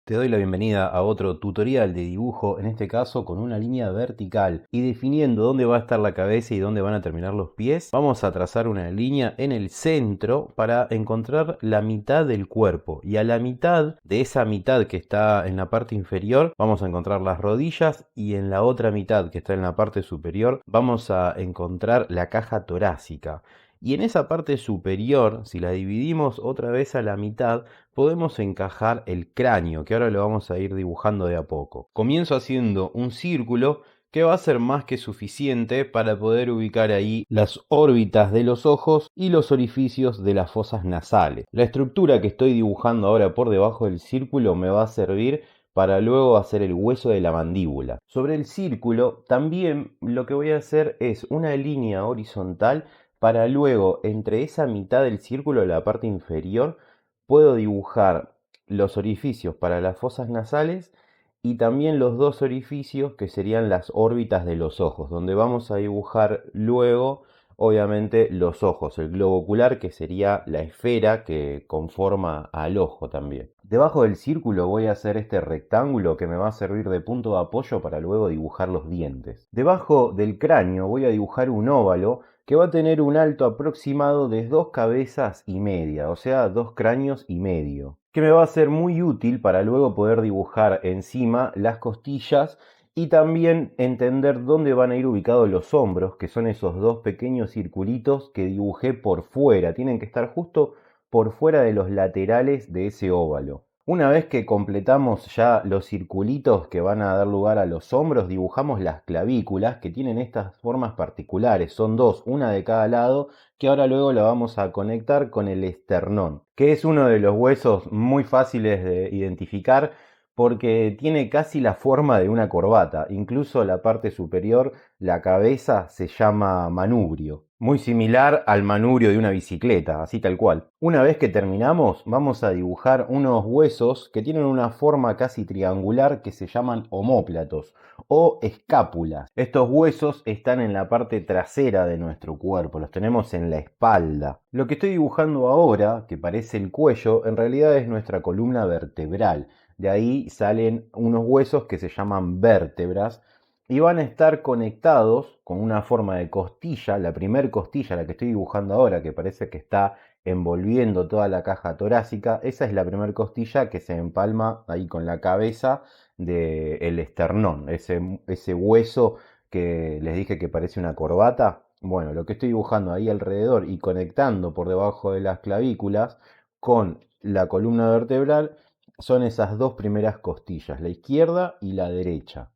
Te doy la bienvenida a otro tutorial de dibujo, en este caso con una línea vertical y definiendo dónde va a estar la cabeza y dónde van a terminar los pies. Vamos a trazar una línea en el centro para encontrar la mitad del cuerpo, y a la mitad de esa mitad que está en la parte inferior vamos a encontrar las rodillas, y en la otra mitad que está en la parte superior vamos a encontrar la caja torácica. Y en esa parte superior, si la dividimos otra vez a la mitad, podemos encajar el cráneo, que ahora lo vamos a ir dibujando de a poco. Comienzo haciendo un círculo que va a ser más que suficiente para poder ubicar ahí las órbitas de los ojos y los orificios de las fosas nasales. La estructura que estoy dibujando ahora por debajo del círculo me va a servir para luego hacer el hueso de la mandíbula. Sobre el círculo también lo que voy a hacer es una línea horizontal para luego, entre esa mitad del círculo, la parte inferior, puedo dibujar los orificios para las fosas nasales y también los dos orificios que serían las órbitas de los ojos, donde vamos a dibujar luego, obviamente, los ojos, el globo ocular, que sería la esfera que conforma al ojo también. Debajo del círculo voy a hacer este rectángulo que me va a servir de punto de apoyo para luego dibujar los dientes. Debajo del cráneo voy a dibujar un óvalo que va a tener un alto aproximado de 2 cabezas y media, o sea, 2 cráneos y medio, que me va a ser muy útil para luego poder dibujar encima las costillas y también entender dónde van a ir ubicados los hombros, que son esos dos pequeños circulitos que dibujé por fuera. Tienen que estar justo por fuera de los laterales de ese óvalo. Una vez que completamos ya los circulitos que van a dar lugar a los hombros, dibujamos las clavículas, que tienen estas formas particulares. Son dos, una de cada lado, que ahora luego la vamos a conectar con el esternón, que es uno de los huesos muy fáciles de identificar porque tiene casi la forma de una corbata. Incluso la parte superior, la cabeza, se llama manubrio. Muy similar al manubrio de una bicicleta, así tal cual. Una vez que terminamos, vamos a dibujar unos huesos que tienen una forma casi triangular que se llaman omóplatos o escápulas. Estos huesos están en la parte trasera de nuestro cuerpo, los tenemos en la espalda. Lo que estoy dibujando ahora, que parece el cuello, en realidad es nuestra columna vertebral. De ahí salen unos huesos que se llaman vértebras y van a estar conectados con una forma de costilla. La primer costilla, la que estoy dibujando ahora, que parece que está envolviendo toda la caja torácica, esa es la primera costilla que se empalma ahí con la cabeza del esternón, ese hueso que les dije que parece una corbata. Bueno, lo que estoy dibujando ahí alrededor y conectando por debajo de las clavículas con la columna vertebral son esas dos primeras costillas, la izquierda y la derecha.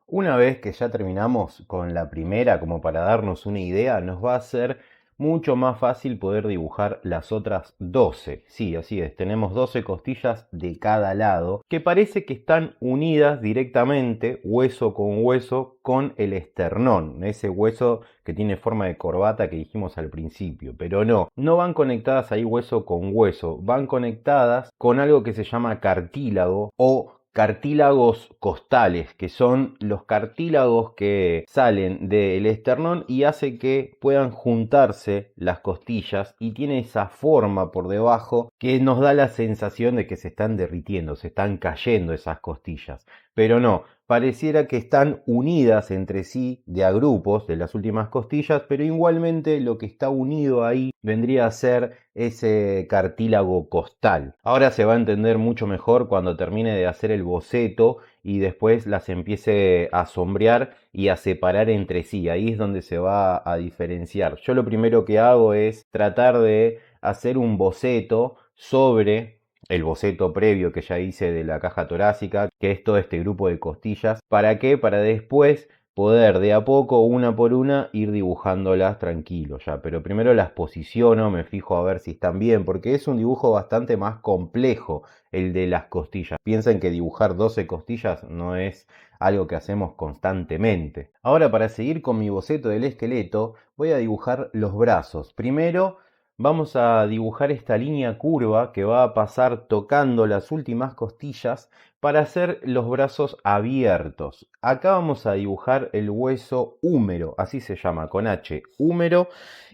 Una vez que ya terminamos con la primera, como para darnos una idea, nos va a ser mucho más fácil poder dibujar las otras 12. Sí, así es, tenemos 12 costillas de cada lado, que parece que están unidas directamente, hueso con hueso, con el esternón, ese hueso que tiene forma de corbata que dijimos al principio. Pero no van conectadas ahí hueso con hueso, van conectadas con algo que se llama cartílago o cartílagos costales, que son los cartílagos que salen del esternón y hace que puedan juntarse las costillas, y tiene esa forma por debajo que nos da la sensación de que se están derritiendo, se están cayendo esas costillas. Pero no, pareciera que están unidas entre sí de a grupos de las últimas costillas, pero igualmente lo que está unido ahí vendría a ser ese cartílago costal. Ahora se va a entender mucho mejor cuando termine de hacer el boceto y después las empiece a sombrear y a separar entre sí. Ahí es donde se va a diferenciar. Yo lo primero que hago es tratar de hacer un boceto sobre el boceto previo que ya hice de la caja torácica, que es todo este grupo de costillas. ¿Para qué? Para después poder de a poco, una por una, ir dibujándolas tranquilo ya. Pero primero las posiciono, me fijo a ver si están bien, porque es un dibujo bastante más complejo el de las costillas. Piensen que dibujar 12 costillas no es algo que hacemos constantemente. Ahora, para seguir con mi boceto del esqueleto, voy a dibujar los brazos. Primero vamos a dibujar esta línea curva que va a pasar tocando las últimas costillas para hacer los brazos abiertos. Acá vamos a dibujar el hueso húmero, así se llama, con H, húmero,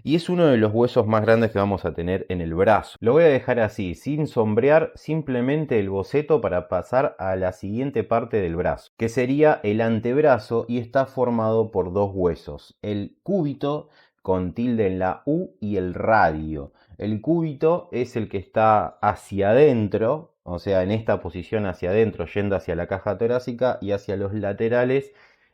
y es uno de los huesos más grandes que vamos a tener en el brazo. Lo voy a dejar así, sin sombrear, simplemente el boceto para pasar a la siguiente parte del brazo, que sería el antebrazo, y está formado por dos huesos, el cúbito con tilde en la U y el radio. El cúbito es el que está hacia adentro, o sea, en esta posición hacia adentro, yendo hacia la caja torácica, y hacia los laterales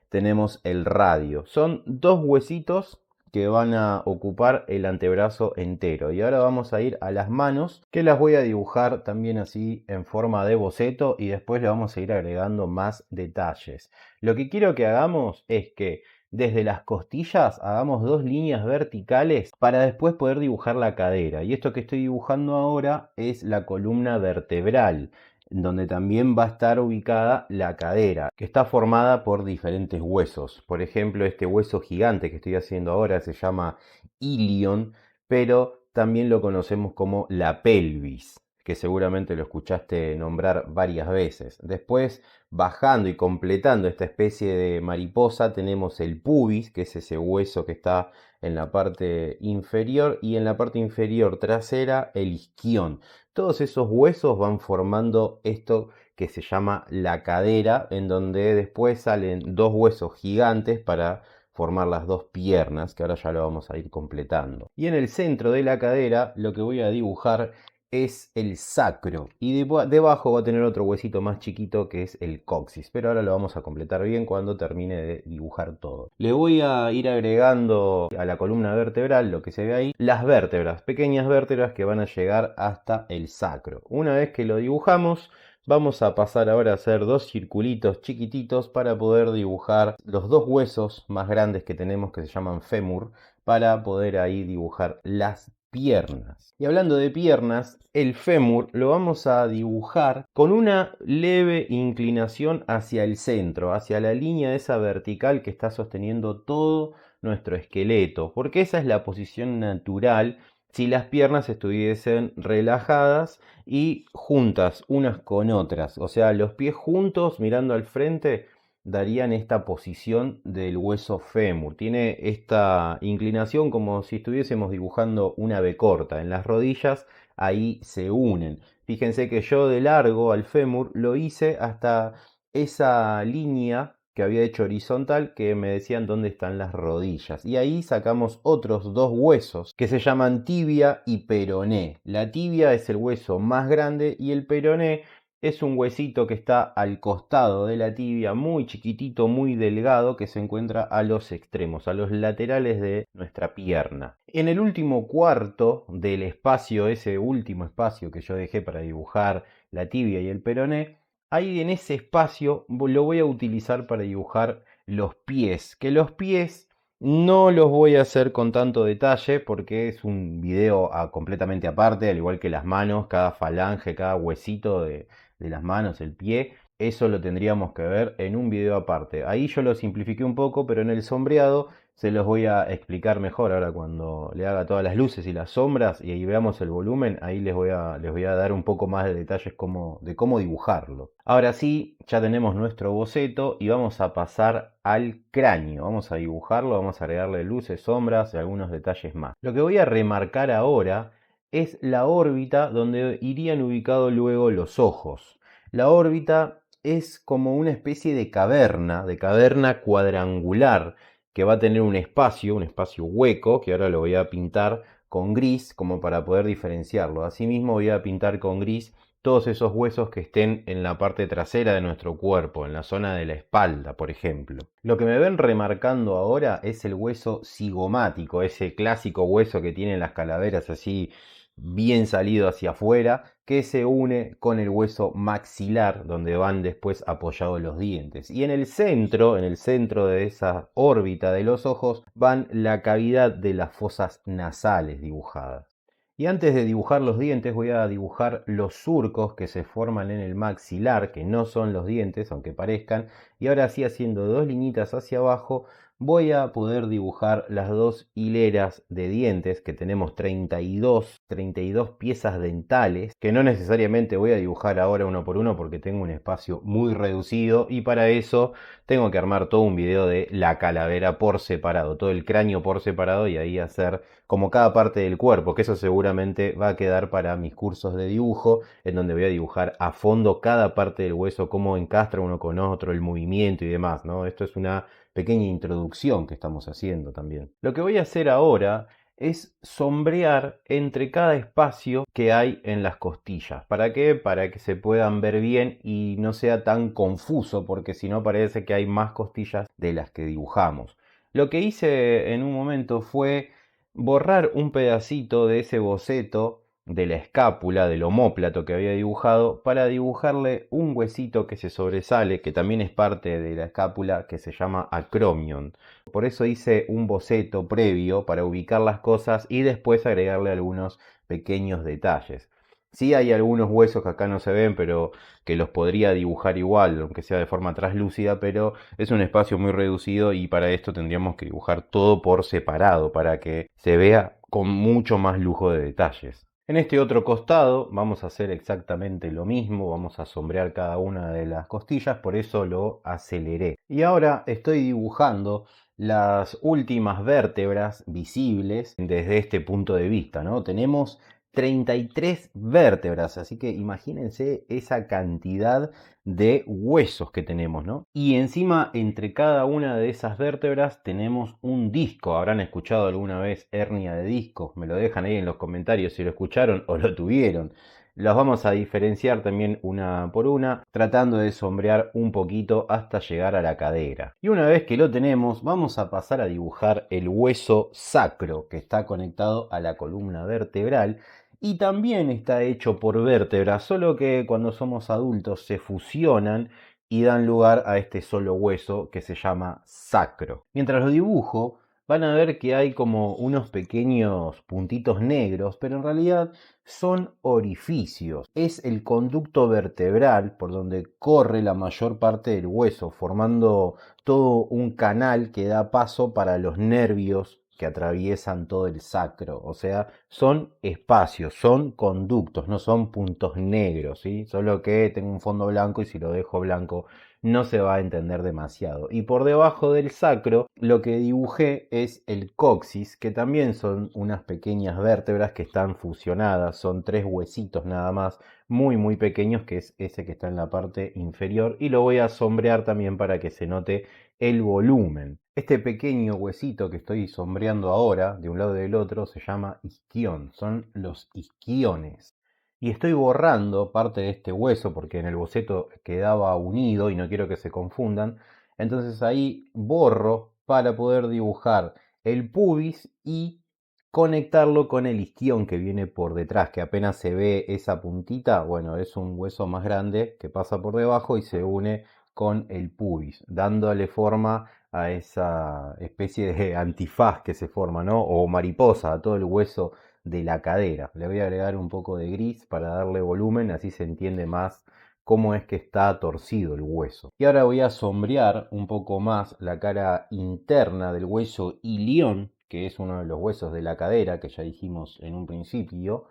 tenemos el radio. Son dos huesitos que van a ocupar el antebrazo entero. Y ahora vamos a ir a las manos, que las voy a dibujar también así en forma de boceto, y después le vamos a ir agregando más detalles. Lo que quiero que hagamos es que desde las costillas hagamos dos líneas verticales para después poder dibujar la cadera. Y esto que estoy dibujando ahora es la columna vertebral, donde también va a estar ubicada la cadera, que está formada por diferentes huesos. Por ejemplo, este hueso gigante que estoy haciendo ahora se llama ilion, pero también lo conocemos como la pelvis, que seguramente lo escuchaste nombrar varias veces. Después, bajando y completando esta especie de mariposa, tenemos el pubis, que es ese hueso que está en la parte inferior, y en la parte inferior trasera el isquión. Todos esos huesos van formando esto que se llama la cadera, en donde después salen dos huesos gigantes para formar las dos piernas, que ahora ya lo vamos a ir completando. Y en el centro de la cadera lo que voy a dibujar es el sacro, y debajo va a tener otro huesito más chiquito que es el coxis, pero ahora lo vamos a completar bien cuando termine de dibujar todo. Le voy a ir agregando a la columna vertebral, lo que se ve ahí, las vértebras, pequeñas vértebras que van a llegar hasta el sacro. Una vez que lo dibujamos, vamos a pasar ahora a hacer dos circulitos chiquititos para poder dibujar los dos huesos más grandes que tenemos, que se llaman fémur, para poder ahí dibujar las piernas. Y hablando de piernas, el fémur lo vamos a dibujar con una leve inclinación hacia el centro, hacia la línea esa vertical que está sosteniendo todo nuestro esqueleto, porque esa es la posición natural si las piernas estuviesen relajadas y juntas unas con otras, o sea, los pies juntos mirando al frente darían esta posición del hueso fémur. Tiene esta inclinación como si estuviésemos dibujando una B corta. En las rodillas ahí se unen. Fíjense que yo de largo al fémur lo hice hasta esa línea que había hecho horizontal, que me decían dónde están las rodillas. Y ahí sacamos otros dos huesos que se llaman tibia y peroné. La tibia es el hueso más grande y el peroné es un huesito que está al costado de la tibia, muy chiquitito, muy delgado, que se encuentra a los extremos, a los laterales de nuestra pierna. En el último cuarto del espacio, ese último espacio que yo dejé para dibujar la tibia y el peroné, ahí en ese espacio lo voy a utilizar para dibujar los pies, que los pies no los voy a hacer con tanto detalle porque es un video completamente aparte, al igual que las manos, cada falange, cada huesito de las manos, el pie, eso lo tendríamos que ver en un video aparte. Ahí yo lo simplifiqué un poco, pero en el sombreado se los voy a explicar mejor ahora cuando le haga todas las luces y las sombras y ahí veamos el volumen. Ahí les voy a dar un poco más de detalles de cómo dibujarlo. Ahora sí, ya tenemos nuestro boceto y vamos a pasar al cráneo. Vamos a dibujarlo, vamos a agregarle luces, sombras y algunos detalles más. Lo que voy a remarcar ahora es la órbita donde irían ubicados luego los ojos. La órbita es como una especie de caverna cuadrangular, que va a tener un espacio hueco, que ahora lo voy a pintar con gris como para poder diferenciarlo. Asimismo voy a pintar con gris todos esos huesos que estén en la parte trasera de nuestro cuerpo, en la zona de la espalda, por ejemplo. Lo que me ven remarcando ahora es el hueso cigomático, ese clásico hueso que tienen las calaveras así bien salido hacia afuera, que se une con el hueso maxilar, donde van después apoyados los dientes. Y en el centro de esa órbita de los ojos, van la cavidad de las fosas nasales dibujadas. Y antes de dibujar los dientes voy a dibujar los surcos que se forman en el maxilar, que no son los dientes, aunque parezcan. Y ahora sí, haciendo dos liñitas hacia abajo, voy a poder dibujar las dos hileras de dientes, que tenemos 32 piezas dentales, que no necesariamente voy a dibujar ahora uno por uno porque tengo un espacio muy reducido, y para eso tengo que armar todo un video de la calavera por separado, todo el cráneo por separado, y ahí hacer como cada parte del cuerpo, que eso seguramente va a quedar para mis cursos de dibujo, en donde voy a dibujar a fondo cada parte del hueso, cómo encastra uno con otro, el movimiento y demás, ¿no? Esto es una pequeña introducción que estamos haciendo también. Lo que voy a hacer ahora es sombrear entre cada espacio que hay en las costillas. ¿Para qué? Para que se puedan ver bien y no sea tan confuso, porque si no parece que hay más costillas de las que dibujamos. Lo que hice en un momento fue borrar un pedacito de ese boceto de la escápula, del omóplato que había dibujado, para dibujarle un huesito que se sobresale, que también es parte de la escápula, que se llama acromion. Por eso hice un boceto previo para ubicar las cosas y después agregarle algunos pequeños detalles. Sí hay algunos huesos que acá no se ven, pero que los podría dibujar igual, aunque sea de forma translúcida, pero es un espacio muy reducido y para esto tendríamos que dibujar todo por separado para que se vea con mucho más lujo de detalles. En este otro costado vamos a hacer exactamente lo mismo, vamos a sombrear cada una de las costillas, por eso lo aceleré. Y ahora estoy dibujando las últimas vértebras visibles desde este punto de vista, ¿no? Tenemos 33 vértebras, así que imagínense esa cantidad de huesos que tenemos, ¿no? Y encima, entre cada una de esas vértebras tenemos un disco. ¿Habrán escuchado alguna vez hernia de disco? Me lo dejan ahí en los comentarios si lo escucharon o lo tuvieron. Los vamos a diferenciar también una por una, tratando de sombrear un poquito hasta llegar a la cadera. Y una vez que lo tenemos, vamos a pasar a dibujar el hueso sacro, que está conectado a la columna vertebral y también está hecho por vértebras, solo que cuando somos adultos se fusionan y dan lugar a este solo hueso que se llama sacro. Mientras lo dibujo, van a ver que hay como unos pequeños puntitos negros, pero en realidad son orificios. Es el conducto vertebral por donde corre la mayor parte del hueso, formando todo un canal que da paso para los nervios que atraviesan todo el sacro. O sea, son espacios, son conductos, no son puntos negros, ¿sí? Solo que tengo un fondo blanco y si lo dejo blanco no se va a entender demasiado. Y por debajo del sacro lo que dibujé es el coxis, que también son unas pequeñas vértebras que están fusionadas, son tres huesitos nada más, muy pequeños, que es ese que está en la parte inferior, y lo voy a sombrear también para que se note el volumen. Este pequeño huesito que estoy sombreando ahora, de un lado y del otro, se llama isquión, son los isquiones. Y estoy borrando parte de este hueso porque en el boceto quedaba unido y no quiero que se confundan. Entonces ahí borro para poder dibujar el pubis y conectarlo con el isquión que viene por detrás, que apenas se ve esa puntita, bueno, es un hueso más grande que pasa por debajo y se une con el pubis, dándole forma a esa especie de antifaz que se forma, ¿no? O mariposa, a todo el hueso de la cadera. Le voy a agregar un poco de gris para darle volumen, así se entiende más cómo es que está torcido el hueso. Y ahora voy a sombrear un poco más la cara interna del hueso ilión, que es uno de los huesos de la cadera que ya dijimos en un principio.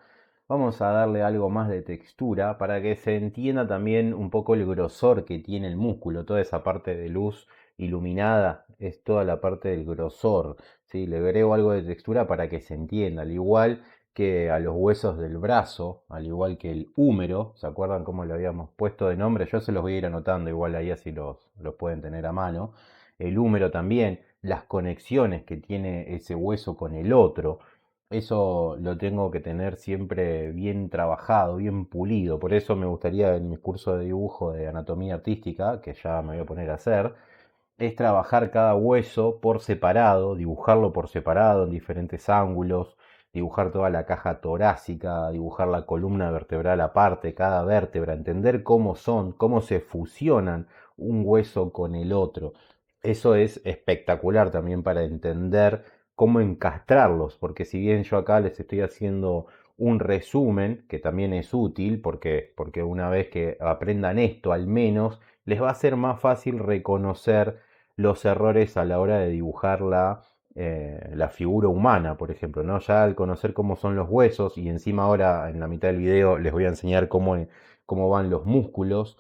Vamos a darle algo más de textura para que se entienda también un poco el grosor que tiene el músculo. Toda esa parte de luz iluminada es toda la parte del grosor. ¿Sí? Le agrego algo de textura para que se entienda. Al igual que a los huesos del brazo, al igual que el húmero. ¿Se acuerdan cómo le habíamos puesto de nombre? Yo se los voy a ir anotando igual ahí así los pueden tener a mano. El húmero también, las conexiones que tiene ese hueso con el otro. Eso lo tengo que tener siempre bien trabajado, bien pulido. Por eso me gustaría en mi curso de dibujo de anatomía artística, que ya me voy a poner a hacer, es trabajar cada hueso por separado, dibujarlo por separado en diferentes ángulos, dibujar toda la caja torácica, dibujar la columna vertebral aparte, cada vértebra, entender cómo son, cómo se fusionan un hueso con el otro. Eso es espectacular también para entender cómo encastrarlos, porque si bien yo acá les estoy haciendo un resumen, que también es útil, porque una vez que aprendan esto al menos, les va a ser más fácil reconocer los errores a la hora de dibujar la figura humana, por ejemplo, ¿no? Ya al conocer cómo son los huesos y encima ahora en la mitad del video les voy a enseñar cómo van los músculos,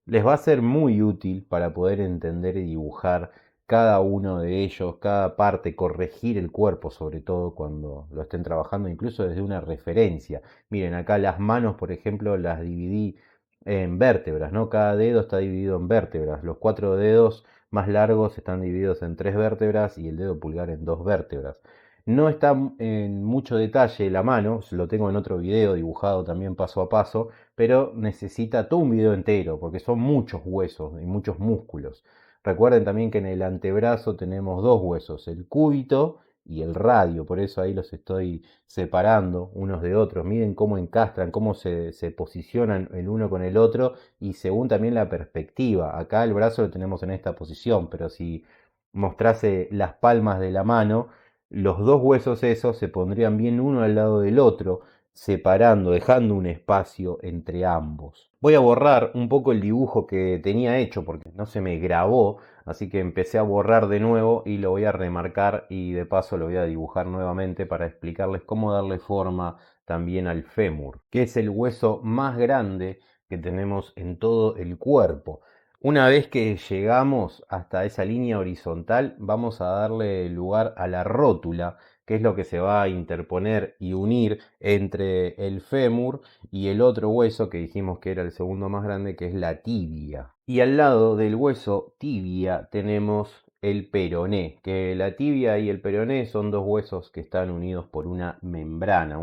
les va a ser muy útil para poder entender y dibujar cada uno de ellos, cada parte, corregir el cuerpo, sobre todo cuando lo estén trabajando, incluso desde una referencia. Miren, acá las manos, por ejemplo, las dividí en vértebras, ¿no? Cada dedo está dividido en vértebras. Los 4 dedos más largos están divididos en 3 vértebras y el dedo pulgar en 2 vértebras. No está en mucho detalle la mano, lo tengo en otro video dibujado también paso a paso, pero necesita todo un video entero porque son muchos huesos y muchos músculos. Recuerden también que en el antebrazo tenemos dos huesos, el cúbito y el radio, por eso ahí los estoy separando unos de otros. Miren cómo encastran, cómo se posicionan el uno con el otro y según también la perspectiva. Acá el brazo lo tenemos en esta posición, pero si mostrase las palmas de la mano, los dos huesos esos se pondrían bien uno al lado del otro, separando, dejando un espacio entre ambos. Voy a borrar un poco el dibujo que tenía hecho porque no se me grabó, así que empecé a borrar de nuevo y lo voy a remarcar y de paso lo voy a dibujar nuevamente para explicarles cómo darle forma también al fémur, que es el hueso más grande que tenemos en todo el cuerpo. Una vez que llegamos hasta esa línea horizontal, vamos a darle lugar a la rótula, que es lo que se va a interponer y unir entre el fémur y el otro hueso que dijimos que era el segundo más grande, que es la tibia. Y al lado del hueso tibia tenemos el peroné, que la tibia y el peroné son dos huesos que están unidos por una membrana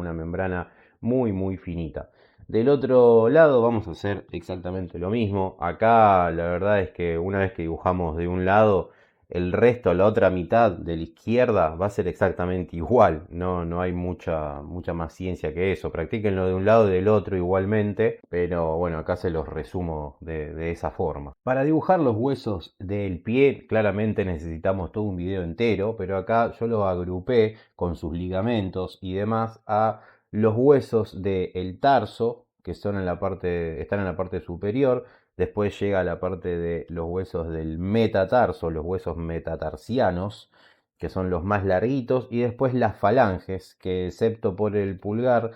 muy finita. Del otro lado vamos a hacer exactamente lo mismo. Acá la verdad es que una vez que dibujamos de un lado, el resto, la otra mitad de la izquierda va a ser exactamente igual. No hay mucha más ciencia que eso. Practíquenlo de un lado y del otro igualmente. Pero bueno, acá se los resumo de esa forma. Para dibujar los huesos del pie, claramente necesitamos todo un video entero. Pero acá yo los agrupé con sus ligamentos y demás a los huesos del tarso, que son están en la parte superior. Después llega la parte de los huesos del metatarso, los huesos metatarsianos, que son los más larguitos. Y después las falanges, que excepto por el pulgar,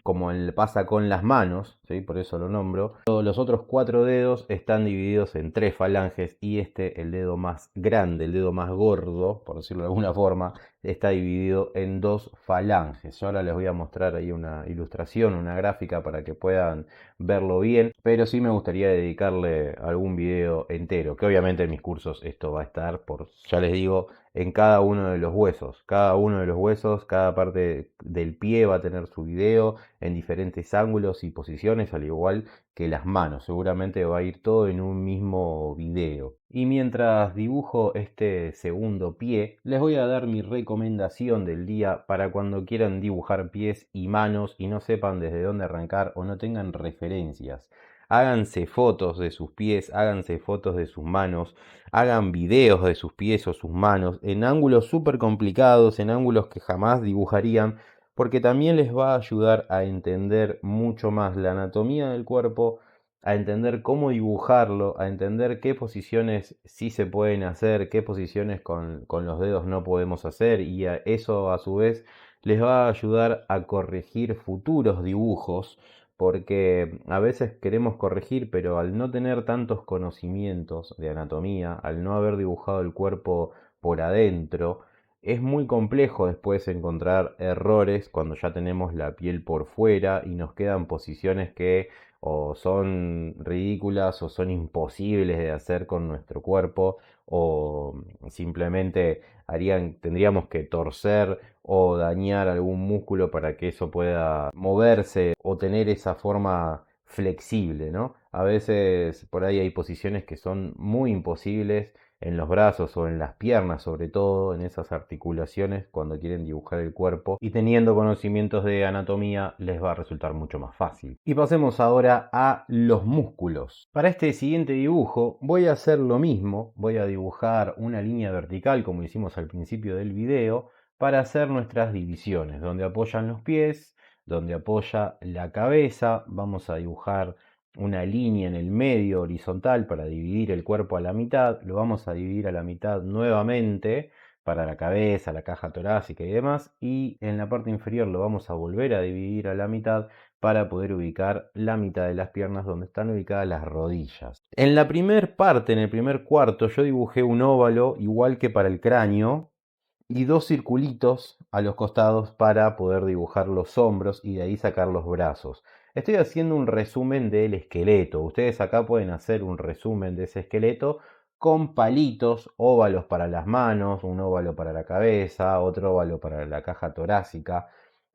como pasa con las manos, ¿sí? Por eso lo nombro. Los otros 4 dedos están divididos en 3 falanges y el dedo más grande, el dedo más gordo, por decirlo de alguna forma, está dividido en 2 falanges. Yo ahora les voy a mostrar ahí una ilustración, una gráfica para que puedan verlo bien, pero sí me gustaría dedicarle algún video entero, que obviamente en mis cursos esto va a estar ya les digo, en cada uno de los huesos. Cada uno de los huesos, cada parte del pie va a tener su video en diferentes ángulos y posiciones, al igual que las manos. Seguramente va a ir todo en un mismo video. Y mientras dibujo este segundo pie, les voy a dar mi recomendación del día para cuando quieran dibujar pies y manos y no sepan desde dónde arrancar o no tengan referencias. Háganse fotos de sus pies, háganse fotos de sus manos, hagan videos de sus pies o sus manos en ángulos súper complicados, en ángulos que jamás dibujarían, porque también les va a ayudar a entender mucho más la anatomía del cuerpo, a entender cómo dibujarlo, a entender qué posiciones sí se pueden hacer, qué posiciones con los dedos no podemos hacer, y eso a su vez les va a ayudar a corregir futuros dibujos, porque a veces queremos corregir, pero al no tener tantos conocimientos de anatomía, al no haber dibujado el cuerpo por adentro, es muy complejo después encontrar errores cuando ya tenemos la piel por fuera y nos quedan posiciones que o son ridículas o son imposibles de hacer con nuestro cuerpo o simplemente tendríamos que torcer o dañar algún músculo para que eso pueda moverse o tener esa forma flexible, ¿no? A veces por ahí hay posiciones que son muy imposibles en los brazos o en las piernas, sobre todo en esas articulaciones cuando quieren dibujar el cuerpo y teniendo conocimientos de anatomía les va a resultar mucho más fácil. Y pasemos ahora a los músculos. Para este siguiente dibujo voy a hacer lo mismo, voy a dibujar una línea vertical como hicimos al principio del video para hacer nuestras divisiones, donde apoyan los pies, donde apoya la cabeza, vamos a dibujar una línea en el medio horizontal para dividir el cuerpo a la mitad. Lo vamos a dividir a la mitad nuevamente para la cabeza, la caja torácica y demás. Y en la parte inferior lo vamos a volver a dividir a la mitad para poder ubicar la mitad de las piernas donde están ubicadas las rodillas. En la primer parte, en el primer cuarto, yo dibujé un óvalo igual que para el cráneo y dos circulitos a los costados para poder dibujar los hombros y de ahí sacar los brazos. Estoy haciendo un resumen del esqueleto. Ustedes acá pueden hacer un resumen de ese esqueleto con palitos, óvalos para las manos, un óvalo para la cabeza, otro óvalo para la caja torácica.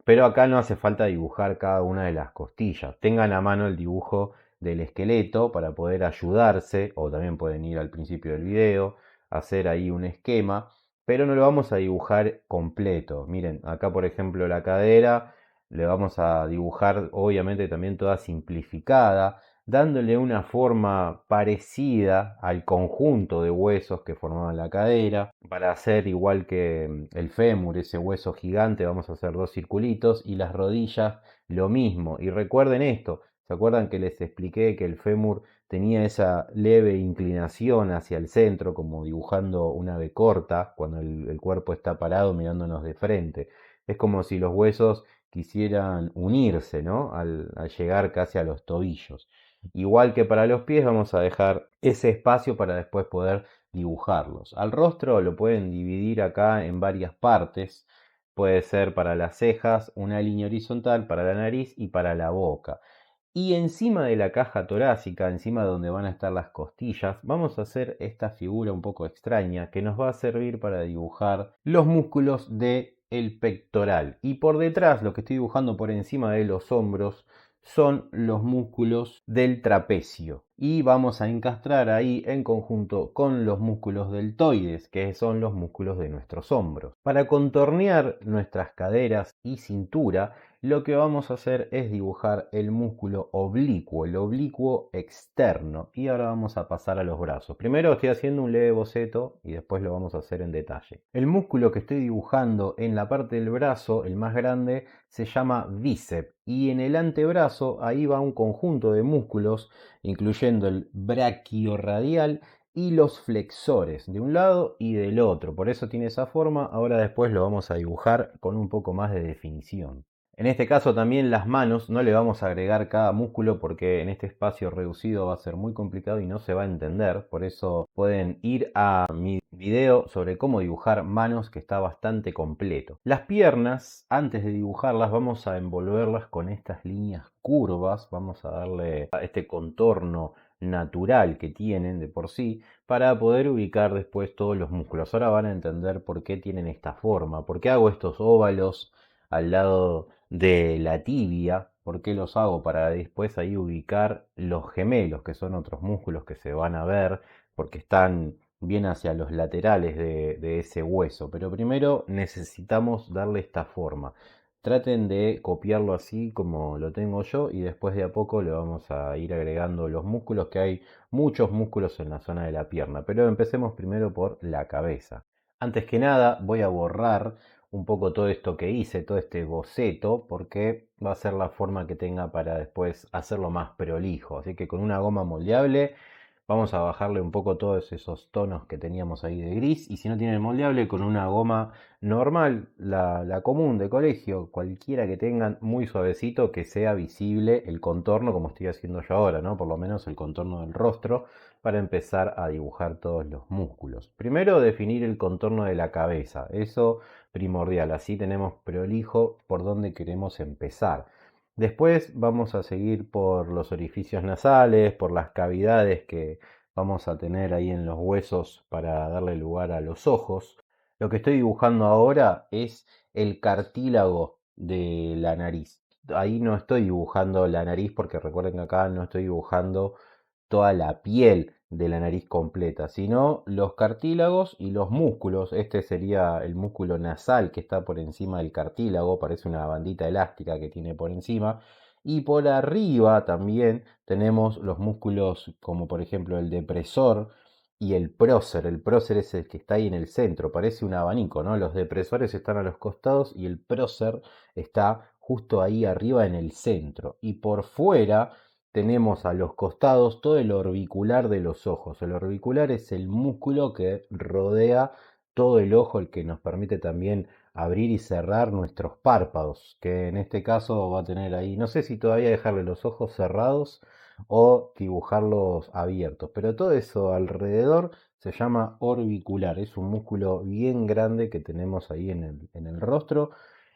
Pero acá no hace falta dibujar cada una de las costillas. Tengan a mano el dibujo del esqueleto para poder ayudarse, o también pueden ir al principio del video, hacer ahí un esquema, pero no lo vamos a dibujar completo. Miren, acá por ejemplo la cadera le vamos a dibujar obviamente también toda simplificada, dándole una forma parecida al conjunto de huesos que formaban la cadera. Para hacer igual que el fémur, ese hueso gigante, vamos a hacer dos circulitos y las rodillas lo mismo. Y recuerden esto, ¿se acuerdan que les expliqué que el fémur tenía esa leve inclinación hacia el centro, como dibujando una B corta, cuando el cuerpo está parado mirándonos de frente? Es como si los huesos quisieran unirse, ¿no? Al llegar casi a los tobillos. Igual que para los pies, vamos a dejar ese espacio para después poder dibujarlos. Al rostro lo pueden dividir acá en varias partes. Puede ser para las cejas una línea horizontal, para la nariz y para la boca. Y encima de la caja torácica, encima de donde van a estar las costillas, vamos a hacer esta figura un poco extraña que nos va a servir para dibujar los músculos del pectoral. Y por detrás, lo que estoy dibujando por encima de los hombros, son los músculos del trapecio. Y vamos a encastrar ahí en conjunto con los músculos deltoides, que son los músculos de nuestros hombros. Para contornear nuestras caderas y cintura, lo que vamos a hacer es dibujar el músculo oblicuo, el oblicuo externo. Y ahora vamos a pasar a los brazos. Primero estoy haciendo un leve boceto y después lo vamos a hacer en detalle. El músculo que estoy dibujando en la parte del brazo, el más grande, se llama bíceps. Y en el antebrazo, ahí va un conjunto de músculos, incluyendo el brachiorradial y los flexores de un lado y del otro. Por eso tiene esa forma. Ahora después lo vamos a dibujar con un poco más de definición. En este caso también las manos, no le vamos a agregar cada músculo porque en este espacio reducido va a ser muy complicado y no se va a entender. Por eso pueden ir a mi video sobre cómo dibujar manos, que está bastante completo. Las piernas, antes de dibujarlas, vamos a envolverlas con estas líneas curvas. Vamos a darle a este contorno natural que tienen de por sí para poder ubicar después todos los músculos. Ahora van a entender por qué tienen esta forma, por qué hago estos óvalos al lado de la tibia. ¿Por qué los hago? Para después ahí ubicar los gemelos, que son otros músculos que se van a ver porque están bien hacia los laterales de ese hueso. Pero primero necesitamos darle esta forma. Traten de copiarlo así como lo tengo yo y después de a poco le vamos a ir agregando los músculos, que hay muchos músculos en la zona de la pierna. Pero empecemos primero por la cabeza. Antes que nada voy a borrar un poco todo esto que hice, todo este boceto, porque va a ser la forma que tenga para después hacerlo más prolijo. Así que con una goma moldeable vamos a bajarle un poco todos esos tonos que teníamos ahí de gris. Y si no tienen moldeable, con una goma normal, la común de colegio, cualquiera que tengan, muy suavecito, que sea visible el contorno, como estoy haciendo yo ahora, ¿no? Por lo menos el contorno del rostro, para empezar a dibujar todos los músculos. Primero definir el contorno de la cabeza, eso primordial, así tenemos prolijo por dónde queremos empezar. Después vamos a seguir por los orificios nasales, por las cavidades que vamos a tener ahí en los huesos para darle lugar a los ojos. Lo que estoy dibujando ahora es el cartílago de la nariz. Ahí no estoy dibujando la nariz porque recuerden que acá no estoy dibujando toda la piel de la nariz completa, sino los cartílagos y los músculos. Este sería el músculo nasal que está por encima del cartílago, parece una bandita elástica que tiene por encima. Y por arriba también tenemos los músculos como por ejemplo el depresor y el prócer. El prócer es el que está ahí en el centro, parece un abanico, ¿no? Los depresores están a los costados y el prócer está justo ahí arriba en el centro. Y por fuera tenemos a los costados todo el orbicular de los ojos. El orbicular es el músculo que rodea todo el ojo, el que nos permite también abrir y cerrar nuestros párpados, que en este caso va a tener ahí, no sé si todavía dejarle los ojos cerrados o dibujarlos abiertos, pero todo eso alrededor se llama orbicular. Es un músculo bien grande que tenemos ahí en el rostro,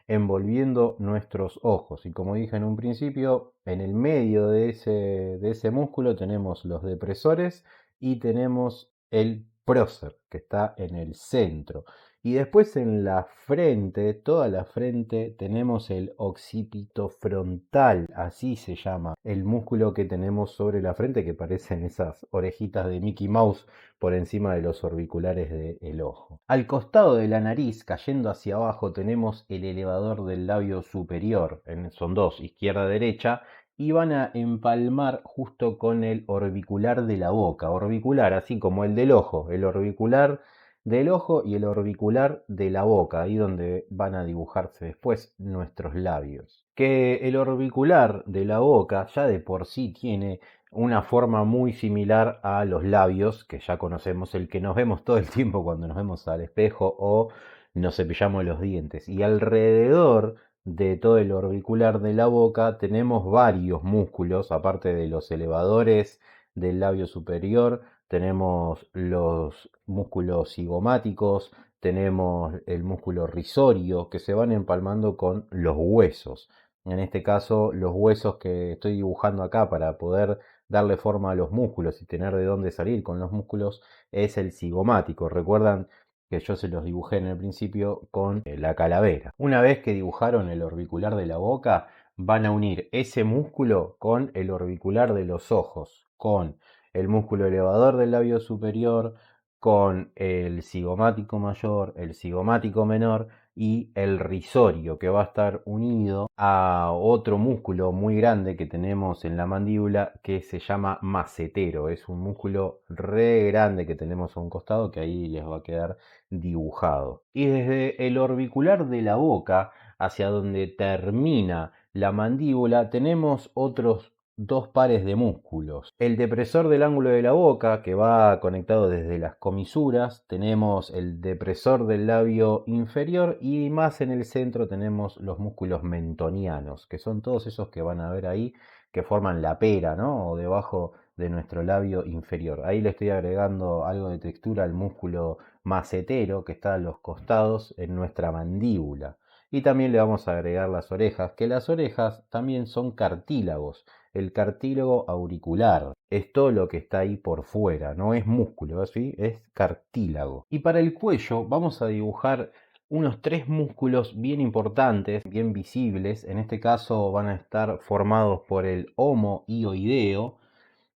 envolviendo nuestros ojos. Y como dije en un principio, en el medio de ese músculo tenemos los depresores y tenemos el prócer, que está en el centro. Y después en la frente, toda la frente, tenemos el occipito frontal, así se llama, el músculo que tenemos sobre la frente, que parecen esas orejitas de Mickey Mouse por encima de los orbiculares del ojo. Al costado de la nariz, cayendo hacia abajo, tenemos el elevador del labio superior, son dos, izquierda-derecha, y van a empalmar justo con el orbicular de la boca. Orbicular, así como el del ojo, el orbicular del ojo y el orbicular de la boca, ahí donde van a dibujarse después nuestros labios. Que el orbicular de la boca ya de por sí tiene una forma muy similar a los labios, que ya conocemos, el que nos vemos todo el tiempo cuando nos vemos al espejo o nos cepillamos los dientes. Y alrededor de todo el orbicular de la boca tenemos varios músculos, aparte de los elevadores del labio superior, tenemos los músculos cigomáticos, tenemos el músculo risorio, que se van empalmando con los huesos. En este caso, los huesos que estoy dibujando acá para poder darle forma a los músculos y tener de dónde salir con los músculos es el cigomático. Recuerdan que yo se los dibujé en el principio con la calavera. Una vez que dibujaron el orbicular de la boca, van a unir ese músculo con el orbicular de los ojos, con el músculo elevador del labio superior, con el cigomático mayor, el cigomático menor y el risorio, que va a estar unido a otro músculo muy grande que tenemos en la mandíbula que se llama macetero. Es un músculo re grande que tenemos a un costado que ahí les va a quedar dibujado. Y desde el orbicular de la boca hacia donde termina la mandíbula tenemos otros dos pares de músculos. El depresor del ángulo de la boca, que va conectado desde las comisuras, tenemos el depresor del labio inferior y más en el centro tenemos los músculos mentonianos, que son todos esos que van a ver ahí, que forman la pera, ¿no? O debajo de nuestro labio inferior. Ahí le estoy agregando algo de textura al músculo macetero que está a los costados en nuestra mandíbula. Y también le vamos a agregar las orejas, que las orejas también son cartílagos. El cartílago auricular es todo lo que está ahí por fuera, no es músculo, ¿sí? Es cartílago. Y para el cuello vamos a dibujar unos tres músculos bien importantes, bien visibles. En este caso van a estar formados por el homohioideo,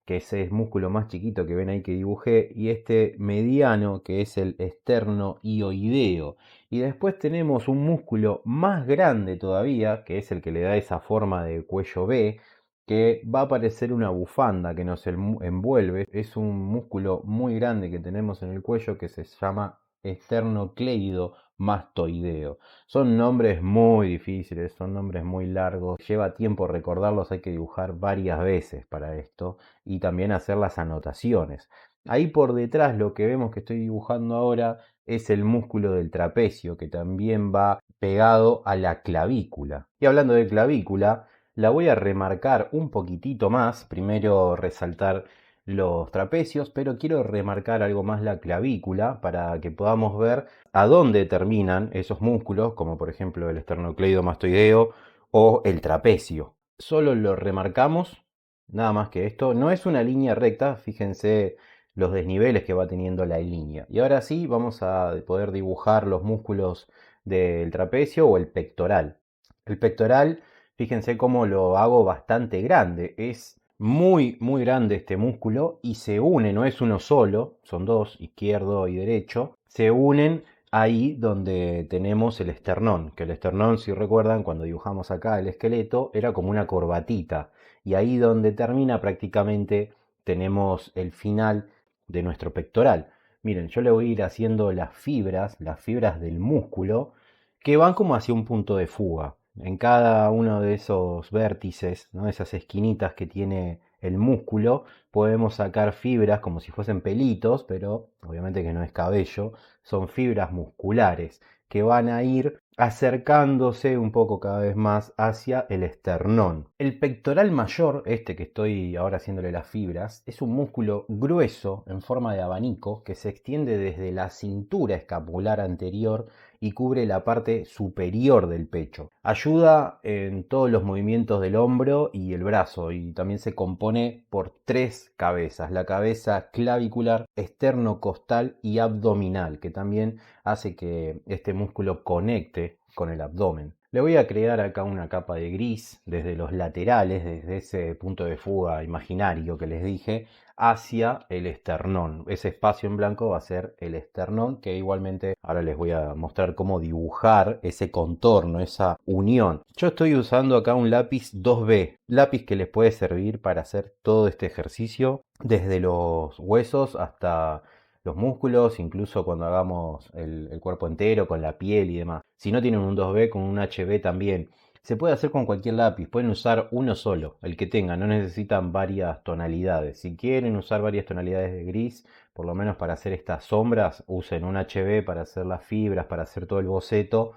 que es el músculo más chiquito que ven ahí que dibujé, y este mediano, que es el esternohioideo. Y después tenemos un músculo más grande todavía, que es el que le da esa forma de cuello B, que va a parecer una bufanda que nos envuelve. Es un músculo muy grande que tenemos en el cuello que se llama esternocleidomastoideo. Son nombres muy difíciles, son nombres muy largos, lleva tiempo recordarlos, hay que dibujar varias veces para esto y también hacer las anotaciones. Ahí por detrás lo que vemos que estoy dibujando ahora es el músculo del trapecio, que también va pegado a la clavícula. Y hablando de clavícula, la voy a remarcar un poquitito más, primero resaltar los trapecios, pero quiero remarcar algo más la clavícula para que podamos ver a dónde terminan esos músculos, como por ejemplo el esternocleidomastoideo o el trapecio. Solo lo remarcamos, nada más que esto. No es una línea recta, fíjense los desniveles que va teniendo la línea. Y ahora sí vamos a poder dibujar los músculos del trapecio o el pectoral. El pectoral, fíjense cómo lo hago bastante grande. Es muy grande este músculo y se une, no es uno solo, son dos, izquierdo y derecho. Se unen ahí donde tenemos el esternón, que el esternón, si recuerdan, cuando dibujamos acá el esqueleto, era como una corbatita. Y ahí donde termina prácticamente tenemos el final de nuestro pectoral. Miren, yo le voy a ir haciendo las fibras del músculo, que van como hacia un punto de fuga. En cada uno de esos vértices, ¿no? Esas esquinitas que tiene el músculo, podemos sacar fibras como si fuesen pelitos, pero obviamente que no es cabello, son fibras musculares que van a ir acercándose un poco cada vez más hacia el esternón. El pectoral mayor, este que estoy ahora haciéndole las fibras, es un músculo grueso en forma de abanico que se extiende desde la cintura escapular anterior y cubre la parte superior del pecho. Ayuda en todos los movimientos del hombro y el brazo, y también se compone por 3 cabezas: la cabeza clavicular, esternocostal y abdominal, que también hace que este músculo conecte con el abdomen. Le voy a crear acá una capa de gris desde los laterales, desde ese punto de fuga imaginario que les dije, hacia el esternón. Ese espacio en blanco va a ser el esternón, que igualmente ahora les voy a mostrar cómo dibujar ese contorno, esa unión. Yo estoy usando acá un lápiz 2B, lápiz que les puede servir para hacer todo este ejercicio, desde los huesos hasta los músculos, incluso cuando hagamos el cuerpo entero, con la piel y demás. Si no tienen un 2B, con un HB también. Se puede hacer con cualquier lápiz, pueden usar uno solo, el que tengan, no necesitan varias tonalidades. Si quieren usar varias tonalidades de gris, por lo menos para hacer estas sombras, usen un HB para hacer las fibras, para hacer todo el boceto,